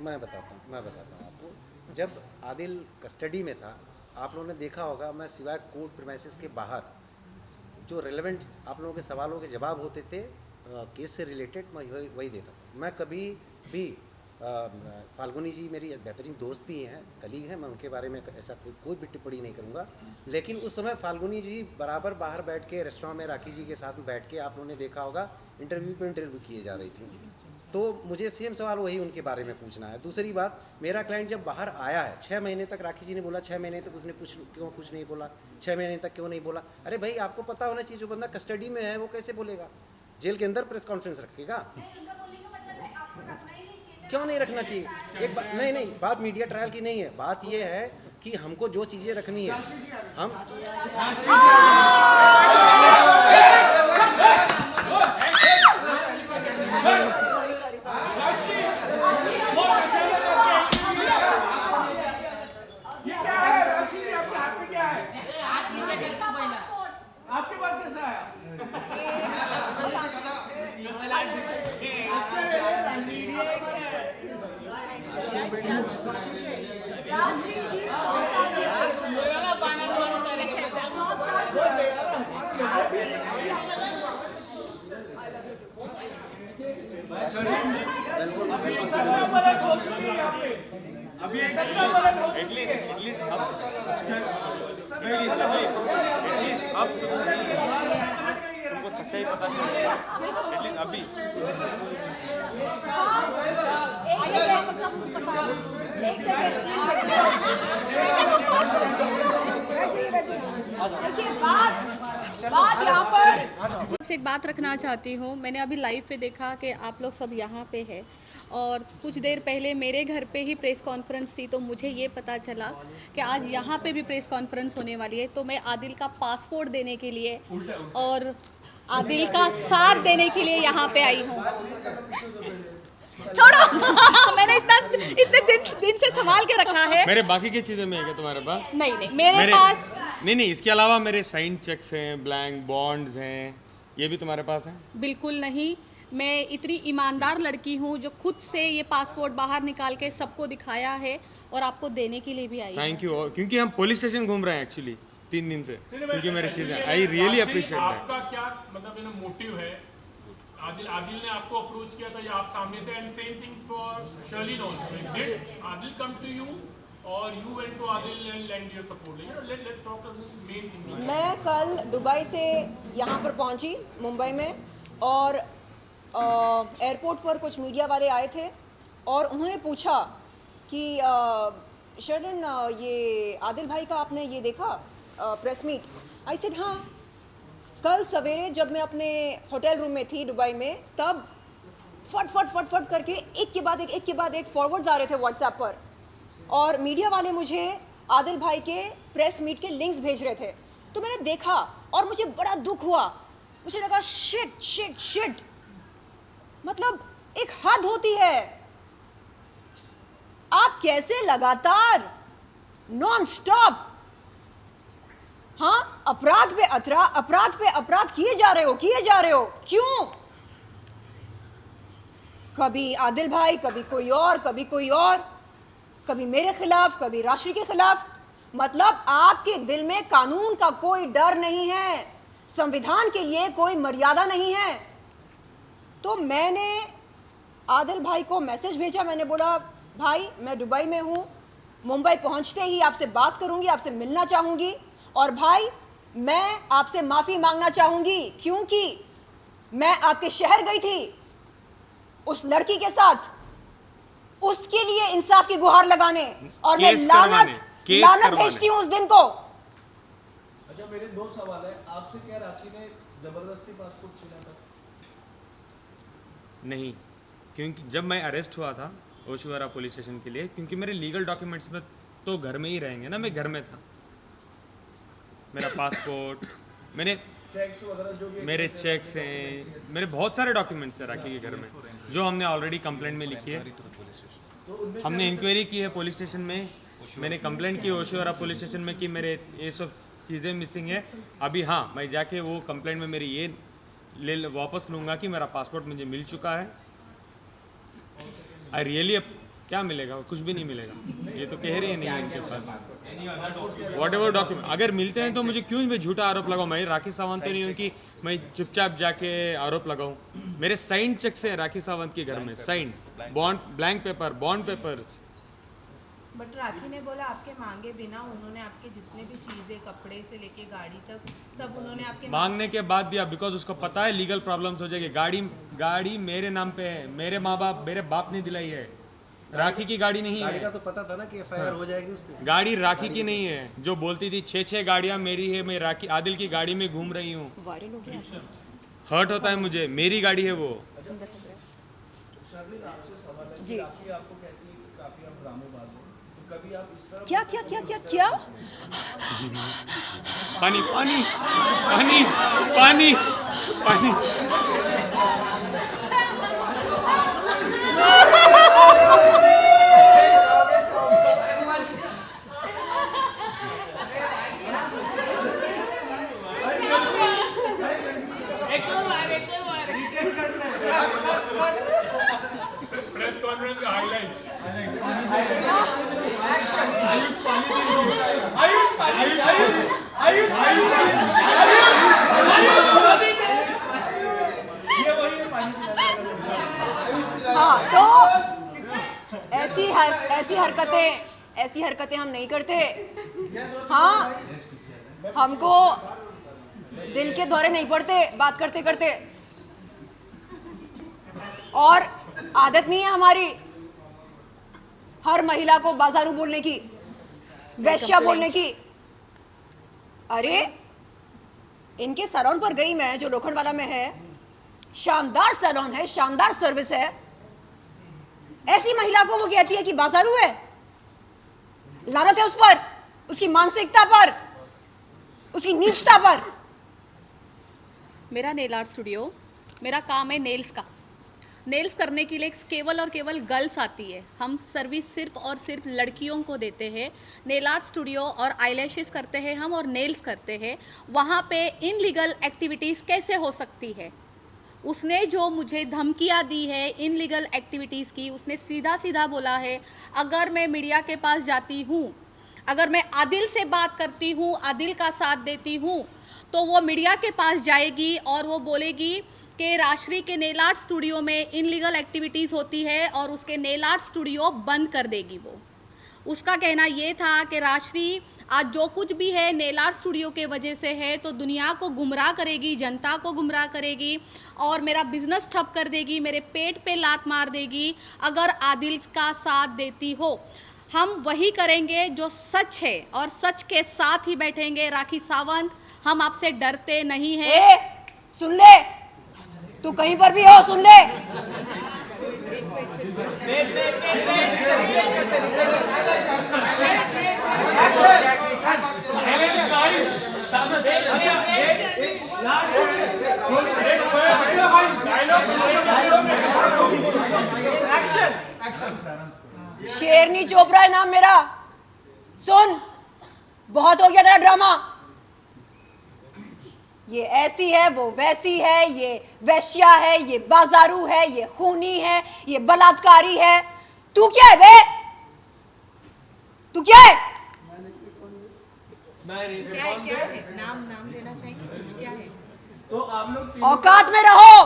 मैं बताता हूँ आपको। जब आदिल कस्टडी में था, आप लोगों ने देखा होगा, मैं सिवाय कोर्ट प्रीमाइसेस के बाहर जो रेलेवेंट आप लोगों के सवालों के जवाब होते थे केस से रिलेटेड, मैं वही देता था। मैं कभी भी फाल्गुनी जी मेरी बेहतरीन दोस्त भी हैं, कलीग हैं, मैं उनके बारे में ऐसा कोई भी टिप्पणी नहीं करूँगा। लेकिन उस समय फाल्गुनी जी बराबर बाहर बैठ के रेस्टोरेंट में राखी जी के साथ बैठ के आप लोगों ने देखा होगा इंटरव्यू पे इंटरव्यू किए जा रही थी। तो मुझे सेम सवाल वही उनके बारे में पूछना है। दूसरी बात, मेरा क्लाइंट जब बाहर आया है 6 महीने तक, राखी जी ने बोला 6 महीने तक उसने कुछ नहीं बोला, 6 महीने तक क्यों नहीं बोला? अरे भाई आपको पता होना चाहिए, जो बंदा कस्टडी में है वो कैसे बोलेगा? जेल के अंदर प्रेस कॉन्फ्रेंस रखेगा? क्यों नहीं रखना चाहिए? एक बात नहीं, बात मीडिया ट्रायल की नहीं है, बात ये है कि हमको जो चीज़ें रखनी है हम आपके पास कैसा आया? एटलीस्ट अब तुमको सच्चाई पता चल अभी। एक सेकंड देखिए, बात यहाँ पर से एक बात रखना चाहती हूँ। मैंने अभी लाइव पे देखा कि आप लोग सब यहाँ पे है, और कुछ देर पहले मेरे घर पे ही प्रेस कॉन्फ्रेंस थी, तो मुझे ये पता चला कि आज यहाँ पे भी प्रेस कॉन्फ्रेंस होने वाली है। तो मैं आदिल का पासपोर्ट देने के लिए और आदिल का साथ देने के लिए यहाँ पे आई हूँ। छोड़ो मैंने इतने दिन से संभाल के रखा है। मेरे बाकी की चीजें में है क्या तुम्हारे पास? नहीं, मेरे पास नहीं, इसके अलावा मेरे साइन चेक्स हैं, ब्लैंक बॉन्ड्स हैं, ये भी तुम्हारे पास हैं? बिल्कुल नहीं। मैं इतनी ईमानदार लड़की हूँ जो खुद से ये पासपोर्ट बाहर निकाल के सबको दिखाया है और आपको देने के लिए भी आई। Thank you. क्योंकि हम पुलिस स्टेशन घूम रहे हैं एक्चुअली 3 दिन से, क्योंकि मेरी चीजें आई रियली अप्रिशिएट दैट। आपका क्या मतलब मोटिव है? आदिल ने आपको अप्रोच किया था या आप सामने से? And same thing for Sherlyn also. Did Adil come to you or you went to Adil and lend your support? You know, let's talk about this main thing. मैं कल दुबई से यहाँ पर पहुँची मुंबई में, और एयरपोर्ट पर कुछ मीडिया वाले आए थे और उन्होंने पूछा कि शर्लिन ये आदिल भाई का आपने ये देखा प्रेस मीट? आई सेड हाँ। कल सवेरे जब मैं अपने होटल रूम में थी दुबई में, तब फट फट फट फट करके एक के बाद एक फॉरवर्ड्स आ रहे थे व्हाट्सएप पर, और मीडिया वाले मुझे आदिल भाई के प्रेस मीट के लिंक्स भेज रहे थे। तो मैंने देखा और मुझे बड़ा दुख हुआ, मुझे लगा शिट शिट शिट, मतलब एक हद होती है। आप कैसे लगातार नॉन स्टॉप अपराध पे अपराध किए जा रहे हो? क्यों? कभी आदिल भाई, कभी कोई और, कभी मेरे खिलाफ, कभी राष्ट्र के खिलाफ। मतलब आपके दिल में कानून का कोई डर नहीं है, संविधान के लिए कोई मर्यादा नहीं है। तो मैंने आदिल भाई को मैसेज भेजा, मैंने बोला भाई मैं दुबई में हूँ, मुंबई पहुँचते ही आपसे बात करूँगी, आपसे मिलना चाहूँगी, और भाई मैं आपसे माफ़ी मांगना चाहूँगी क्योंकि मैं आपके शहर गई थी उस लड़की के साथ, उसके लिए इंसाफ की गुहार लगाने, और मैं लानत भेजती हूँ उस दिन को। अच्छा, मेरे दो सवाल है आपसे। क्या राखी ने जबरदस्ती पासपोर्ट छीना था? नहीं, क्योंकि जब मैं अरेस्ट हुआ था ओशिवारा पुलिस स्टेशन के लिए, क्योंकि मेरे लीगल डॉक्यूमेंट्स में तो घर में ही रहेंगे ना, मैं घर में था, मेरा पासपोर्ट, मैंने चेक्स वगैरह जो भी मेरे चेक्स हैं, मेरे बहुत सारे डॉक्यूमेंट्स हैं राखी के घर में, जो हमने ऑलरेडी कंप्लेंट में लिखी है। हमने इंक्वायरी की है पुलिस स्टेशन में, मैंने कंप्लेंट की ओशिवारा पुलिस स्टेशन में कि मेरे ये सब चीज़ें मिसिंग है। अभी हाँ, मैं जाके वो कंप्लेंट में मेरी ये वापस लूँगा कि मेरा पासपोर्ट मुझे मिल चुका है। आई रियली, अब क्या मिलेगा? कुछ भी नहीं मिलेगा, ये तो कह रही है नहीं है उनके पास वॉट एवर डॉक्यूमेंट। अगर मिलते हैं तो मुझे क्यों मैं झूठा आरोप लगाऊं? मैं राखी सावंत तो नहीं हूँ कि मैं चुपचाप जाके आरोप लगाऊं। मेरे साइन चेक्स हैं राखी सावंत के घर में, sign bond, blank paper, bond papers. But Rakhi ने बोला आपके मांगे बिना उन्होंने आपके जितने भी चीजें, कपड़े से लेके गाड़ी तक, सब उन्होंने आपके मांगने के बाद दिया, बिकॉज उसको पता है लीगल प्रॉब्लम्स हो जाएगी। गाड़ी मेरे नाम पे है, मेरे माँ बाप, मेरे बाप ने दिलाई है, राखी की गाड़ी नहीं है। गाड़ी का तो पता था ना कि एफआईआर हो जाएगी उस पे। गाड़ी राखी की नहीं है, जो बोलती थी 6 गाड़ियां मेरी है, मैं राखी आदिल की गाड़ी में घूम रही हूँ। हर्ट होता है मुझे, मेरी गाड़ी है वो। जी आपको कहती है कि काफी आप ड्रामेबाज हो, तो कभी आप इस तरह क्या पानी पानी पानी पानी पानी प्रेस कॉन्फ्रेंस का हाईलाइट। हाँ, तो ऐसी हरकतें हम नहीं करते। हाँ, हमको दिल के दौरे नहीं पड़ते बात करते करते, और आदत नहीं है हमारी हर महिला को बाजारू बोलने की, वैश्या बोलने की। अरे इनके सैलून पर गई मैं, जो लोखंडवाला में है, शानदार सैलून है, शानदार सर्विस है। ऐसी महिला को वो कहती है कि बाजारू है। लानत है उस पर, उसकी मानसिकता पर, उसकी नीचता पर। मेरा नेल आर्ट स्टूडियो, मेरा काम है नेल्स का। नेल्स करने के लिए केवल और केवल गर्ल्स आती है। हम सर्विस सिर्फ और सिर्फ लड़कियों को देते हैं। नेल आर्ट स्टूडियो और आईलैशेस करते हैं हम, और नेल्स करते हैं। वहाँ पे इनलीगल एक्टिविटीज़ कैसे हो सकती है? उसने जो मुझे धमकियाँ दी है इनलीगल एक्टिविटीज़ की, उसने सीधा सीधा बोला है, अगर मैं मीडिया के पास जाती हूँ, अगर मैं आदिल से बात करती हूँ, आदिल का साथ देती हूँ, तो वो मीडिया के पास जाएगी और वो बोलेगी कि राजश्री के नेल आर्ट स्टूडियो में इनलीगल एक्टिविटीज़ होती है और उसके नेल आर्ट स्टूडियो बंद कर देगी वो। उसका कहना ये था कि राजश्री आज जो कुछ भी है नेल आर्ट स्टूडियो के वजह से है, तो दुनिया को गुमराह करेगी, जनता को गुमराह करेगी और मेरा बिजनेस ठप कर देगी, मेरे पेट पे लात मार देगी अगर आदिल का साथ देती हो। हम वही करेंगे जो सच है और सच के साथ ही बैठेंगे। राखी सावंत, हम आपसे डरते नहीं हैं। ए, सुन ले, तू कहीं पर भी हो सुन ले। शेरनी चोपड़ा है नाम मेरा। सुन, बहुत हो गया तेरा ड्रामा। ये ऐसी है, वो वैसी है, ये वैश्या है, ये बाजारू है, ये खूनी है, ये बलात्कारी है। तू क्या है बे? तू क्या है? क्या है? नाम देना चाहेंगे कुछ? क्या है? तो आप लोग औकात में रहो।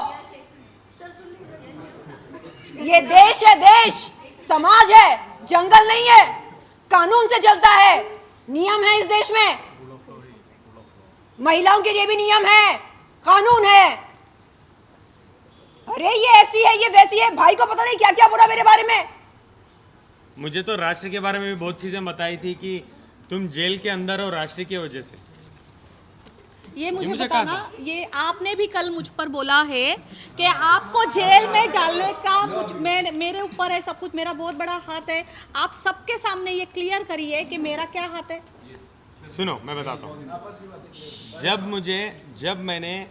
ये देश है, देश समाज है, जंगल नहीं है। कानून से चलता है, नियम है इस देश में। महिलाओं के लिए भी नियम है, कानून है। अरे ये ऐसी है, ये वैसी है, भाई को पता नहीं क्या क्या बुरा मेरे बारे में। मुझे तो राष्ट्र के बारे में भी बहुत चीज़ें बताई थी कि तुम जेल के अंदर हो राष्ट्र की वजह से। ये मुझे मुझे बताना, कहा ये आपने भी कल मुझ पर बोला है कि आपको जेल में डालने का मेरे ऊपर है सब कुछ, मेरा बहुत बड़ा हाथ है। आप सबके सामने ये क्लियर करिए कि मेरा क्या हाथ है। सुनो, मैं बताता हूँ। जब मैंने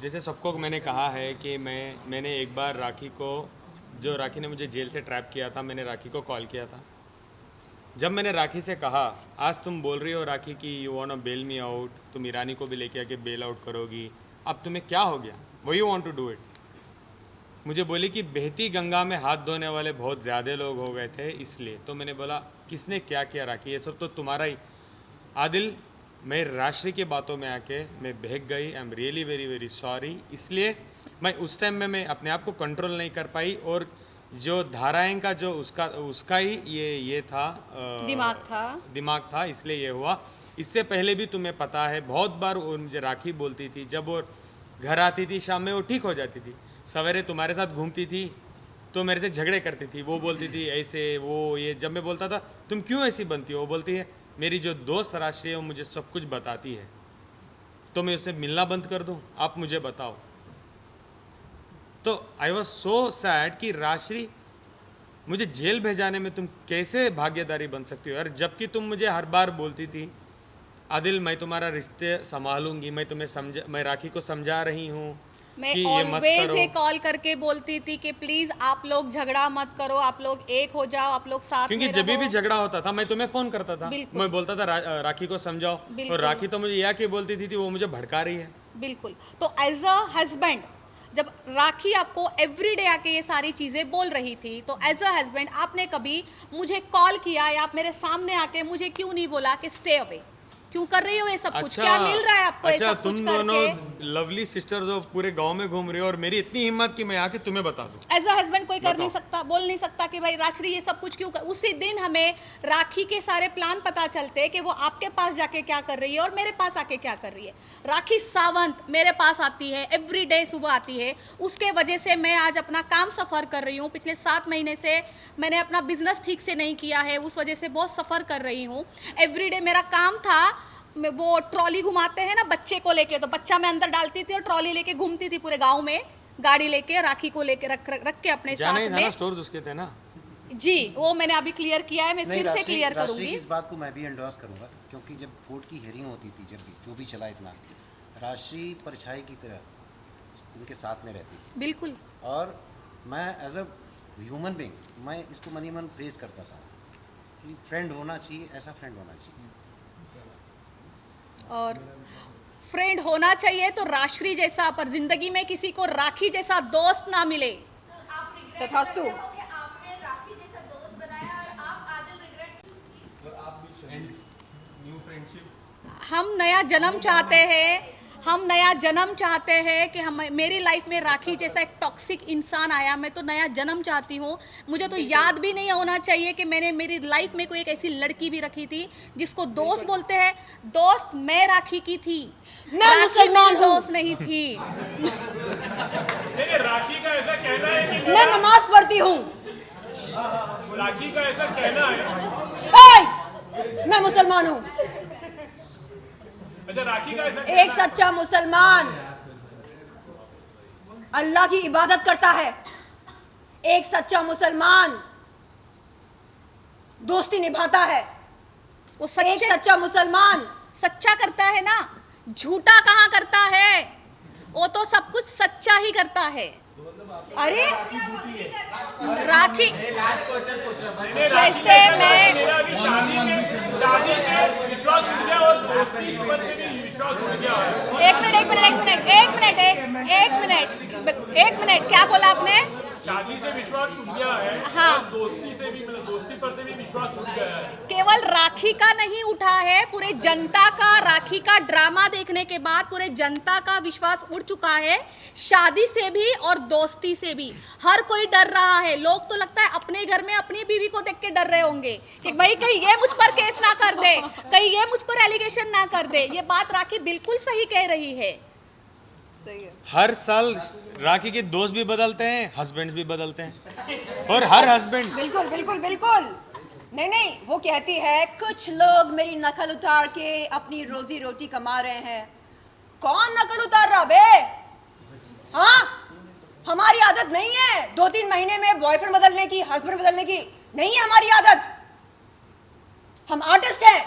जैसे सबको मैंने कहा है कि मैंने एक बार राखी को, जो राखी ने मुझे जेल से ट्रैप किया था, मैंने राखी को कॉल किया था। जब मैंने राखी से कहा, आज तुम बोल रही हो राखी कि you want to bail me out, तुम ईरानी को भी लेके आके बेल आउट करोगी, अब तुम्हें क्या हो गया, वो you want to do it. मुझे बोली कि बहती गंगा में हाथ धोने वाले बहुत ज़्यादा लोग हो गए थे इसलिए। तो मैंने बोला किसने क्या किया राखी, ये सब तो तुम्हारा ही। आदिल, मैं राष्ट्र की बातों में आके मैं बहक गई। I am really very very sorry. इसलिए मैं उस टाइम में मैं अपने आप को कंट्रोल नहीं कर पाई और जो धाराएं का जो उसका ही ये था, दिमाग था, इसलिए ये हुआ। इससे पहले भी तुम्हें पता है बहुत बार वो मुझे राखी बोलती थी, जब वो घर आती थी शाम में वो ठीक हो जाती थी, सवेरे तुम्हारे साथ घूमती थी तो मेरे से झगड़े करती थी। वो बोलती थी ऐसे वो ये, जब मैं बोलता था तुम क्यों ऐसी बनती हो, वो बोलती है मेरी जो दोस्त राशि है वो मुझे सब कुछ बताती है, तो मैं उससे मिलना बंद कर दूं, आप मुझे बताओ। तो आई वॉज सो सैड कि राशि मुझे जेल भेजाने में तुम कैसे भागीदारी बन सकती हो यार, जबकि तुम मुझे हर बार बोलती थी आदिल मैं तुम्हारा रिश्ते संभालूंगी, मैं राखी को समझा रही हूँ मैं कि ये मत ऑलवेज करो। ये कॉल करके बोलती थी कि प्लीज आप लोग झगड़ा मत करो, आप लोग एक हो जाओ, आप लोग साथ क्योंकि में जब रहो। भी झगड़ा होता था मैं तुम्हें फोन करता था, बिल्कुल। मैं बोलता था राखी को समझाओ, और राखी तो मुझे यह कि बोलती थी वो मुझे भड़का रही है। बिल्कुल। तो एज अ हस्बैंड जब राखी आपको एवरीडे आके ये सारी चीज़ें बोल रही थी, तो एज अ हस्बैंड आपने कभी मुझे कॉल किया या आप मेरे सामने आके मुझे क्यों नहीं बोला कि स्टे अवे, क्यों कर रही हो ये सब कुछ, क्या मिल रहा है आपको ये सब तुम कुछ दोनों करके? लवली सिस्टर्स जो पूरे गांव में घूम रही हो और मेरी इतनी हिम्मत कि मैं आके तुम्हें बता दूं। एज अ हस्बैंड कोई कर नहीं सकता, बोल नहीं सकता कि भाई राशि ये सब कुछ क्यों कर। उसी दिन हमें राखी के सारे प्लान पता चलते कि वो आपके पास जाके क्या कर रही है और मेरे पास आके क्या कर रही है। राखी सावंत मेरे पास आती है, एवरीडे सुबह आती है, उसके वजह से मैं आज अपना काम सफ़र कर रही हूँ। पिछले 7 महीने से मैंने अपना बिजनेस ठीक से नहीं किया है, उस वजह से बहुत सफ़र कर रही हूँ। एवरीडे मेरा काम था, मैं वो ट्रॉली घुमाते हैं ना बच्चे को लेके, तो बच्चा मैं अंदर डालती थी और ट्रॉली लेके घूमती थी पूरे गांव में, गाड़ी लेके राखी को लेके रख के अपने साथ में। स्टोर उसके थे ना जी, वो मैंने अभी क्लियर किया है, मैं फिर से क्लियर करूंगी। इस बात को मैं भी एंडोर्स करूंगा, क्योंकि जब कोर्ट की हियरिंग होती थी, जब भी जो भी चला इतना, राशि परछाई की तरह उनके साथ में रहती थी। बिल्कुल। और मैं एज अ ह्यूमन बीइंग मैं इसको मनी मन प्रेज करता था कि फ्रेंड होना चाहिए, ऐसा फ्रेंड होना चाहिए। और फ्रेंड होना चाहिए तो राशि जैसा, पर जिंदगी में किसी को राखी जैसा दोस्त ना मिले। तथास्तु। हम नया जन्म चाहते हैं, हम नया जन्म चाहते हैं कि हम मेरी लाइफ में राखी जैसा एक टॉक्सिक इंसान आया, मैं तो नया जन्म चाहती हूँ। मुझे तो याद भी नहीं होना चाहिए कि मैंने मेरी लाइफ में कोई एक ऐसी लड़की भी रखी थी जिसको दोस्त बोलते हैं। दोस्त मैं राखी की थी, मैं मुसलमान हूँ, दोस्त नहीं थी। देखिए राखी का ऐसा कहना है कि मैं नमाज पढ़ती हूँ, राखी का ऐसा कहना है, मैं मुसलमान हूँ। अच्छा राखी का ऐसा एक सच्चा मुसलमान अल्लाह की इबादत करता है। एक सच्चा मुसलमान दोस्ती निभाता है। वो एक सच्चा मुसलमान सच्चा करता है ना, झूठा कहाँ करता है? वो तो सब कुछ सच्चा ही करता है। अरे राखी जैसे मैं मेरा भी शादी से विश्वास उठ गया और दोस्ती समझ के भी विश्वास उठ गया है। एक मिनट क्या बोला आपने? शादी से विश्वास उठ गया है, हाँ। और दोस्ती से भी मतलब दोस्ती पर से भी विश्वास उठ गया है। केवल राखी का नहीं उठा है, पूरे जनता का राखी का ड्रामा देखने के बाद पूरे जनता का विश्वास उठ चुका है। शादी से भी और दोस्ती से भी हर कोई डर रहा है। लोग तो लगता है अपने घर में अपनी बीवी को देख के डर रहे होंगे कि भाई कहीं ये मुझ पर केस ना कर दे, कहीं ये मुझ पर एलिगेशन ना कर दे। ये बात राखी बिल्कुल सही कह रही है। सही है। हर साल राखी के दोस्त भी बदलते हैं, हस्बैंड्स भी बदलते हैं, और हर हस्बैंड बिल्कुल बिल्कुल बिल्कुल नहीं, वो कहती है कुछ लोग मेरी नकल उतार के अपनी रोजी रोटी कमा रहे हैं। कौन नकल उतार रहा बे? हाँ, हमारी आदत नहीं है 2-3 महीने में बॉयफ्रेंड बदलने की, हस्बैंड बदलने की। नहीं है हमारी आदत। हम आर्टिस्ट हैं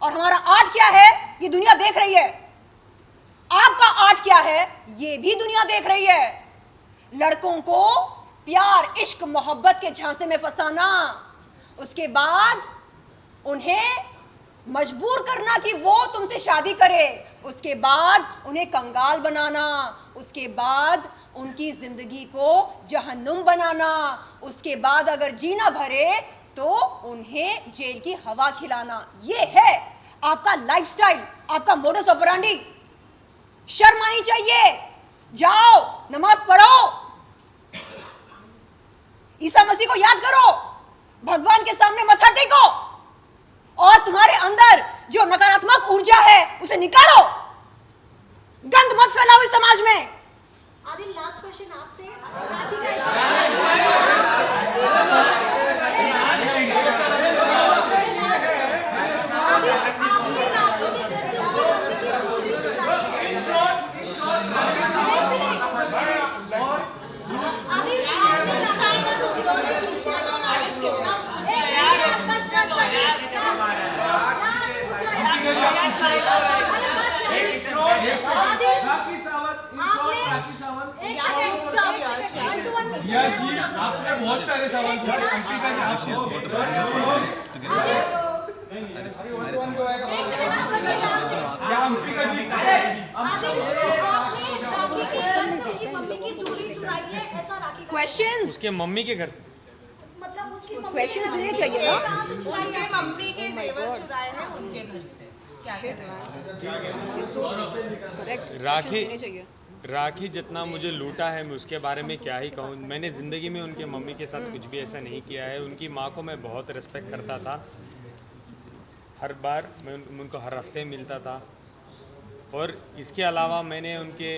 और हमारा आर्ट क्या है ये दुनिया देख रही है। आपका आर्ट क्या है ये भी दुनिया देख रही है। लड़कों को प्यार इश्क मोहब्बत के झांसे में फंसाना, उसके बाद उन्हें मजबूर करना कि वो तुमसे शादी करे, उसके बाद उन्हें कंगाल बनाना, उसके बाद उनकी जिंदगी को जहन्नुम बनाना, उसके बाद अगर जीना भरे तो उन्हें जेल की हवा खिलाना। ये है आपका लाइफस्टाइल, आपका मोडस ऑपरेंडी। शर्म आनी चाहिए। जाओ नमाज पढ़ो, ईसा मसीह को याद करो, भगवान के सामने मत्था टेको, और तुम्हारे अंदर जो नकारात्मक ऊर्जा है उसे निकालो। गंद मत फैलाओ इस समाज में। आदिल, लास्ट क्वेश्चन आपसे। राखी आपने बहुत सारे सवाल क्वेश्चंस उसके मम्मी के घर से। मतलब उसकी क्वेश्चन देने चाहिए ना। उनकी मम्मी के जेवर चुराए हैं उनके घर से। राखी जितना मुझे लूटा है मैं उसके बारे में क्या ही कहूँ। मैंने ज़िंदगी में उनके मम्मी के साथ कुछ भी ऐसा नहीं किया है। उनकी माँ को मैं बहुत रिस्पेक्ट करता था, हर बार मैं उनको हर हफ्ते मिलता था। और इसके अलावा मैंने उनके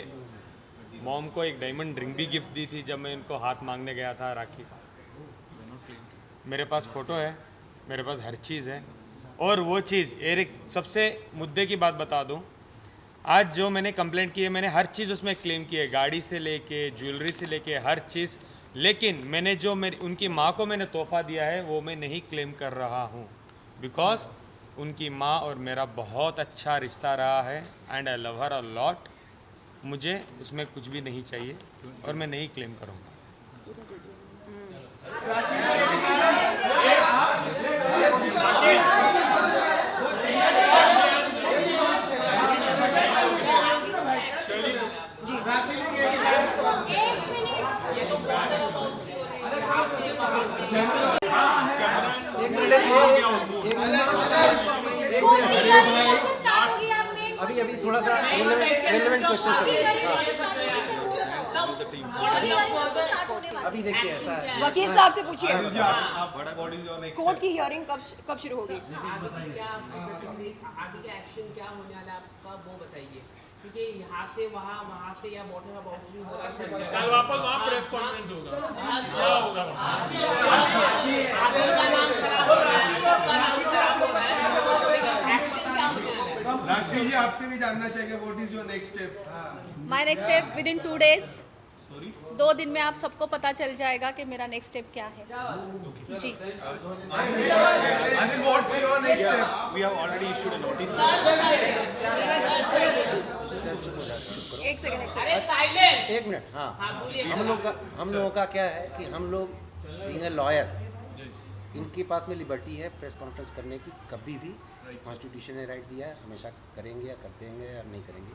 मॉम को एक डायमंड रिंग भी गिफ्ट दी थी जब मैं उनको हाथ मांगने गया था राखी का। मेरे पास फ़ोटो है, मेरे पास हर चीज़ है। और वो चीज़ एक सबसे मुद्दे की बात बता दूं, आज जो मैंने कंप्लेंट की है मैंने हर चीज़ उसमें क्लेम की है, गाड़ी से लेके ज्वेलरी से लेके हर चीज़। लेकिन मैंने जो मेरी उनकी माँ को मैंने तोहफ़ा दिया है वो मैं नहीं क्लेम कर रहा हूँ, बिकॉज उनकी माँ और मेरा बहुत अच्छा रिश्ता रहा है and I love her a lot. मुझे उसमें कुछ भी नहीं चाहिए और मैं नहीं क्लेम करूँगा। अभी थोड़ा सा क्वेश्चन अभी देखिए ऐसा है वकील साहब से पूछिए बड़ा कोर्ट की हियरिंग कब शुरू होगी? आगे का एक्शन क्या होने वाला है आपका वो बताइए, क्योंकि यहाँ से वहाँ से या बॉर्डर बाउंड्री हो रहा है। कल वापस वहाँ प्रेस कॉन्फ्रेंस होगा, क्या होगा वहाँ? आदिल का नाम खराब हो रहा है, एक्शन क्या होने वाला है? राशि जी आपसे भी जानना चाहेंगे what is your next step? My next step with in 2 days, 2 दिन में आप सबको पता चल जाएगा कि मेरा नेक्स्ट स्टेप क्या है। जी Adil, what's your next step? We have already issued a notice. एक सेकंड अरे साइलेंस। एक मिनट। हाँ, हाँ बोलिए। हम लोगों का क्या है कि हम लोग बीइंग अ लॉयर, इनके पास में लिबर्टी है प्रेस कॉन्फ्रेंस करने की, कभी भी कॉन्स्टिट्यूशन ने राइट दिया है, हमेशा करेंगे या करते हैं या नहीं करेंगे।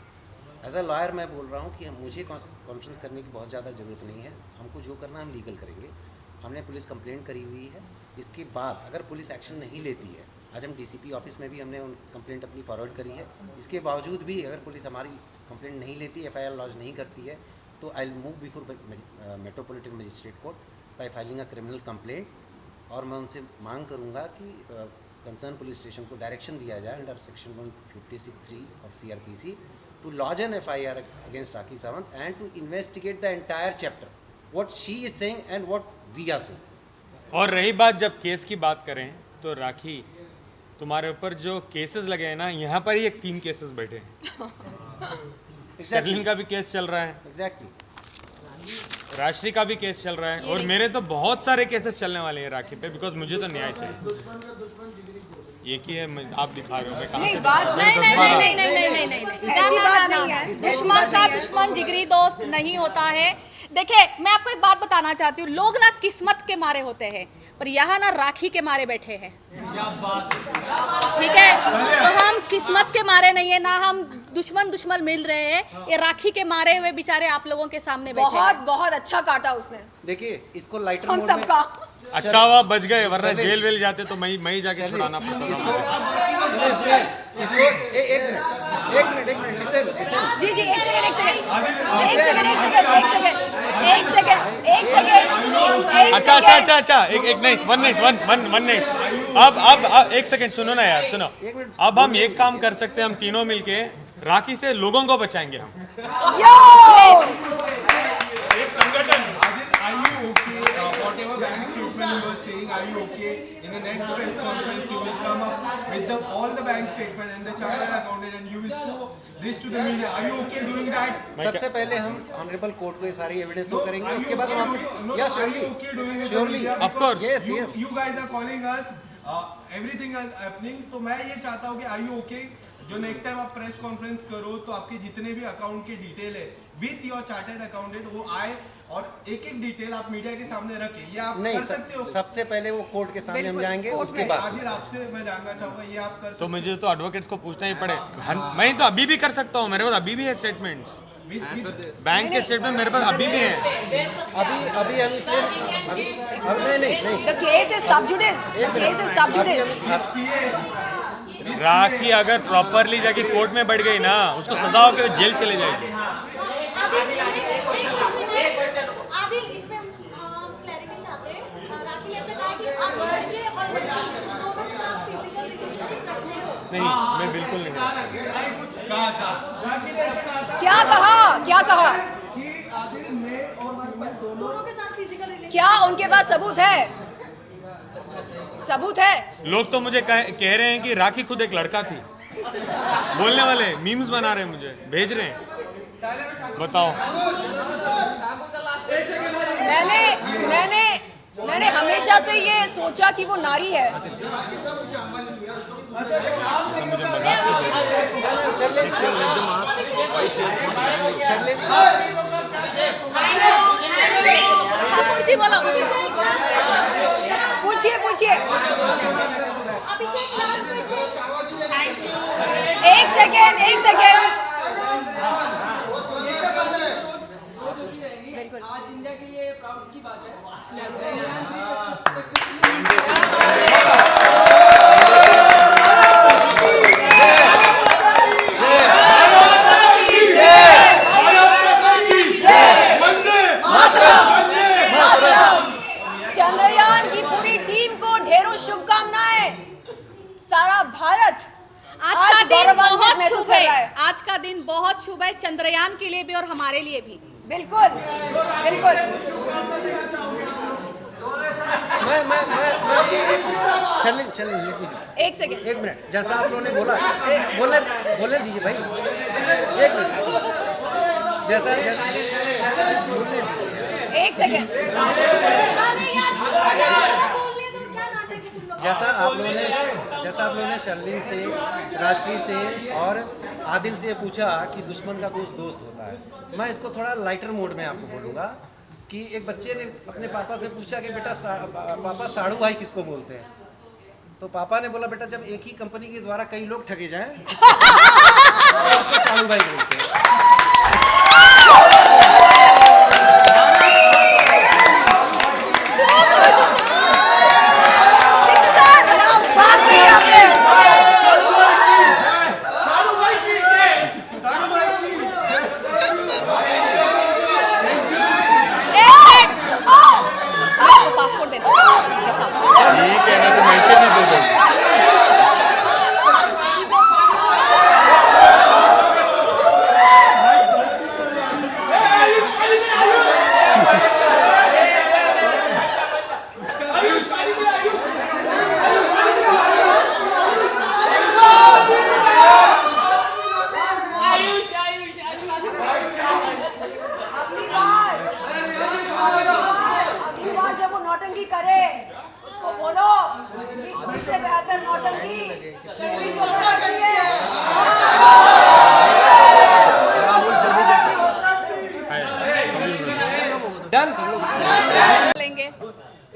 एज अ लॉयर मैं बोल रहा हूँ कि मुझे कॉन्फ्रेंस करने की बहुत ज़्यादा ज़रूरत नहीं है, हमको जो करना हम लीगल करेंगे। हमने पुलिस कंप्लेंट करी हुई है, इसके बाद अगर पुलिस एक्शन नहीं लेती है, आज हम डीसीपी ऑफिस में भी हमने कंप्लेंट अपनी फॉरवर्ड करी है, इसके बावजूद भी अगर पुलिस हमारी कंप्लेंट नहीं लेती, एफआईआर लॉन्च नहीं करती है, तो I will move before metropolitan magistrate court by filing a criminal complaint. और मैं उनसे मांग करूँगा कि कंसर्न पुलिस स्टेशन को डायरेक्शन दिया जाए under section 156(3) of CRPC to lodge an FIR against Rakhi Sawant and to investigate the entire chapter, what she is saying and what we are saying. और रही बात जब केस की बात करें तो राखी, तुम्हारे ऊपर जो केसेस लगे हैं ना, यहाँ पर ही 3 केसेस बैठे हैं। शर्लिन का भी केस चल रहा है, Exactly. राशि का भी केस चल रहा है, और मेरे तो बहुत सारे केसेस चलने वाले हैं राखी पे, बिकॉज मुझे तो न्याय चाहिए। एक ही है, आप दिखा रहे हो, मैं कहाँ से बात नहीं, ऐसी बात नहीं है। दुश्मन का दुश्मन जिगरी दोस्त नहीं होता है। देखिए, मैं आपको एक बात बताना चाहती हूँ, लोग ना किस्मत के मारे होते हैं, पर यहाँ ना राखी के मारे बैठे हैं। ठीक है, तो हम किस्मत के मारे नहीं है ना, हम दुश्मन मिल रहे हैं, ये राखी के मारे हुए बेचारे आप लोगों के सामने बैठे हैं। बहुत अच्छा काटा उसने देखिए इसको लाइटर हम मोड में सबका। अच्छा हुआ बच गए, वरना जेल वेल जाते तो मैं ही जाके छुड़ाना पड़ता। इसको एक मिनट लिसन। जी एक सेकंड अच्छा एक नहीं, वन नहीं। अब एक सेकंड सुनो ना यार, सुनो। अब हम एक काम कर सकते हैं, हम तीनों मिलके राखी से लोगों को बचाएंगे हम। एक संगठन। Are you okay? Whatever bank statement you were saying, are you okay? In the next press conference, you will come up with all the bank statement and the chartered accountant, and you will show this to the media. Are you okay doing that? सबसे पहले हम ऑनरेबल कोर्ट को ये सारी एविडेंस शो करेंगे, उसके बाद हम Surely. Of course. Yes. You guys are calling us. Everything is happening. तो मैं ये चाहता हूँ कि are you okay? जो नेक्स्ट टाइम आप प्रेस कॉन्फ्रेंस करो तो आपके जितने भी अकाउंट के डिटेल है विथ योर चार्टर्ड अकाउंटेंट वो आए और एक डिटेल आप मीडिया के सामने रखें। ये आप कर सकते हो। सबसे पहले वो कोर्ट के सामने हम जाएंगे, उसके बाद आदिल आपसे मैं जानना चाहूंगा, ये आप कर तो मुझे तो एडवोकेट्स को पूछना ही पड़े। मैं तो अभी भी कर सकता हूँ, मेरे पास अभी भी है स्टेटमेंट्स, बैंक के स्टेटमेंट मेरे पास अभी भी है। अभी हम इसलिए नहीं The case is sub judice. राखी अगर प्रॉपरली जाके कोर्ट में बैठ गई ना, उसको सजा होकर जेल चले जाएगी। आदिल इसमें क्लैरिटी चाहते हैं। राखी ने ऐसा कहा कि आप लड़के और लड़की दोनों के साथ फिजिकल रिलेशनशिप रखते हो। नहीं, मैं बिल्कुल नहीं। क्या कहा कि आदिल ने और दोनों के साथ फिजिकल रिलेशन। क्या उनके पास सबूत है? लोग तो मुझे कह रहे हैं कि राखी खुद एक लड़का थी। बोलने वाले मीम्स बना रहे हैं, मुझे भेज रहे हैं। बताओ। मैंने हमेशा से ये सोचा कि वो नारी है। मुझे मजाक ठाकुर जी बोलो। पूछिए। एक सेकेंड। बिल्कुल। आज इंडिया के लिए प्राउड की बात है। लिए भी और हमारे लिए भी। बिल्कुल बिल्कुल। शर्लिन एक सेकेंड, एक मिनट, जैसा आप लोगों ने बोला बोलने दीजिए भाई, एक मिनट, जैसा बोलने दीजिए, एक सेकेंड। जैसा आप लोगों ने शर्लिन से, राशि से और आदिल से पूछा कि दुश्मन का दोस्त दोस्त होता है, मैं इसको थोड़ा लाइटर मोड में आपको बोलूँगा कि एक बच्चे ने अपने पापा से पूछा कि बेटा पापा साड़ू भाई किसको बोलते हैं, तो पापा ने बोला बेटा जब एक ही कंपनी के द्वारा कई लोग ठगे जाएं तो उसको साड़ू भाई बोलते हैं। पासपोर्ट देना ठीक है ना, तो मेंशन ही दे दो। अगली बार जब वो नौटंकी करे उसको बोलो कि तुमसे बेहतर नौटंकी शैली जो करती है। डन लेंगे।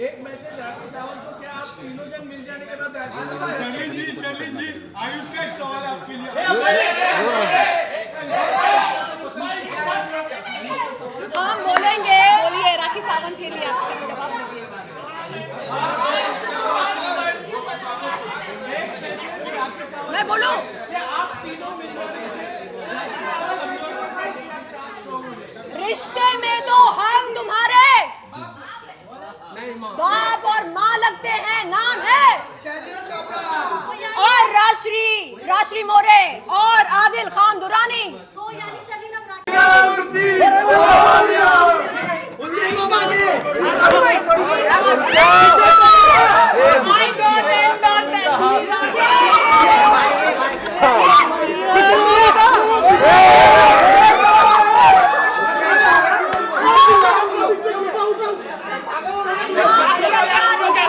एक मैसेज राकेश सावंत को, क्या आप तीनों जन मिल जाने के बाद राकेश सावंत शर्लिन जी आयुष का एक सवाल है आपके लिए। हम बोलेंगे। बोलिए, राखी सावंत के लिए आप जवाब दीजिए। मैं बोलूं? रिश्ते में तो हम तुम्हारे बाप और माँ लगते हैं, नाम है और राश्री मोरे और आदिल खान दुरानी। तो यानी शर्लिन अब राखी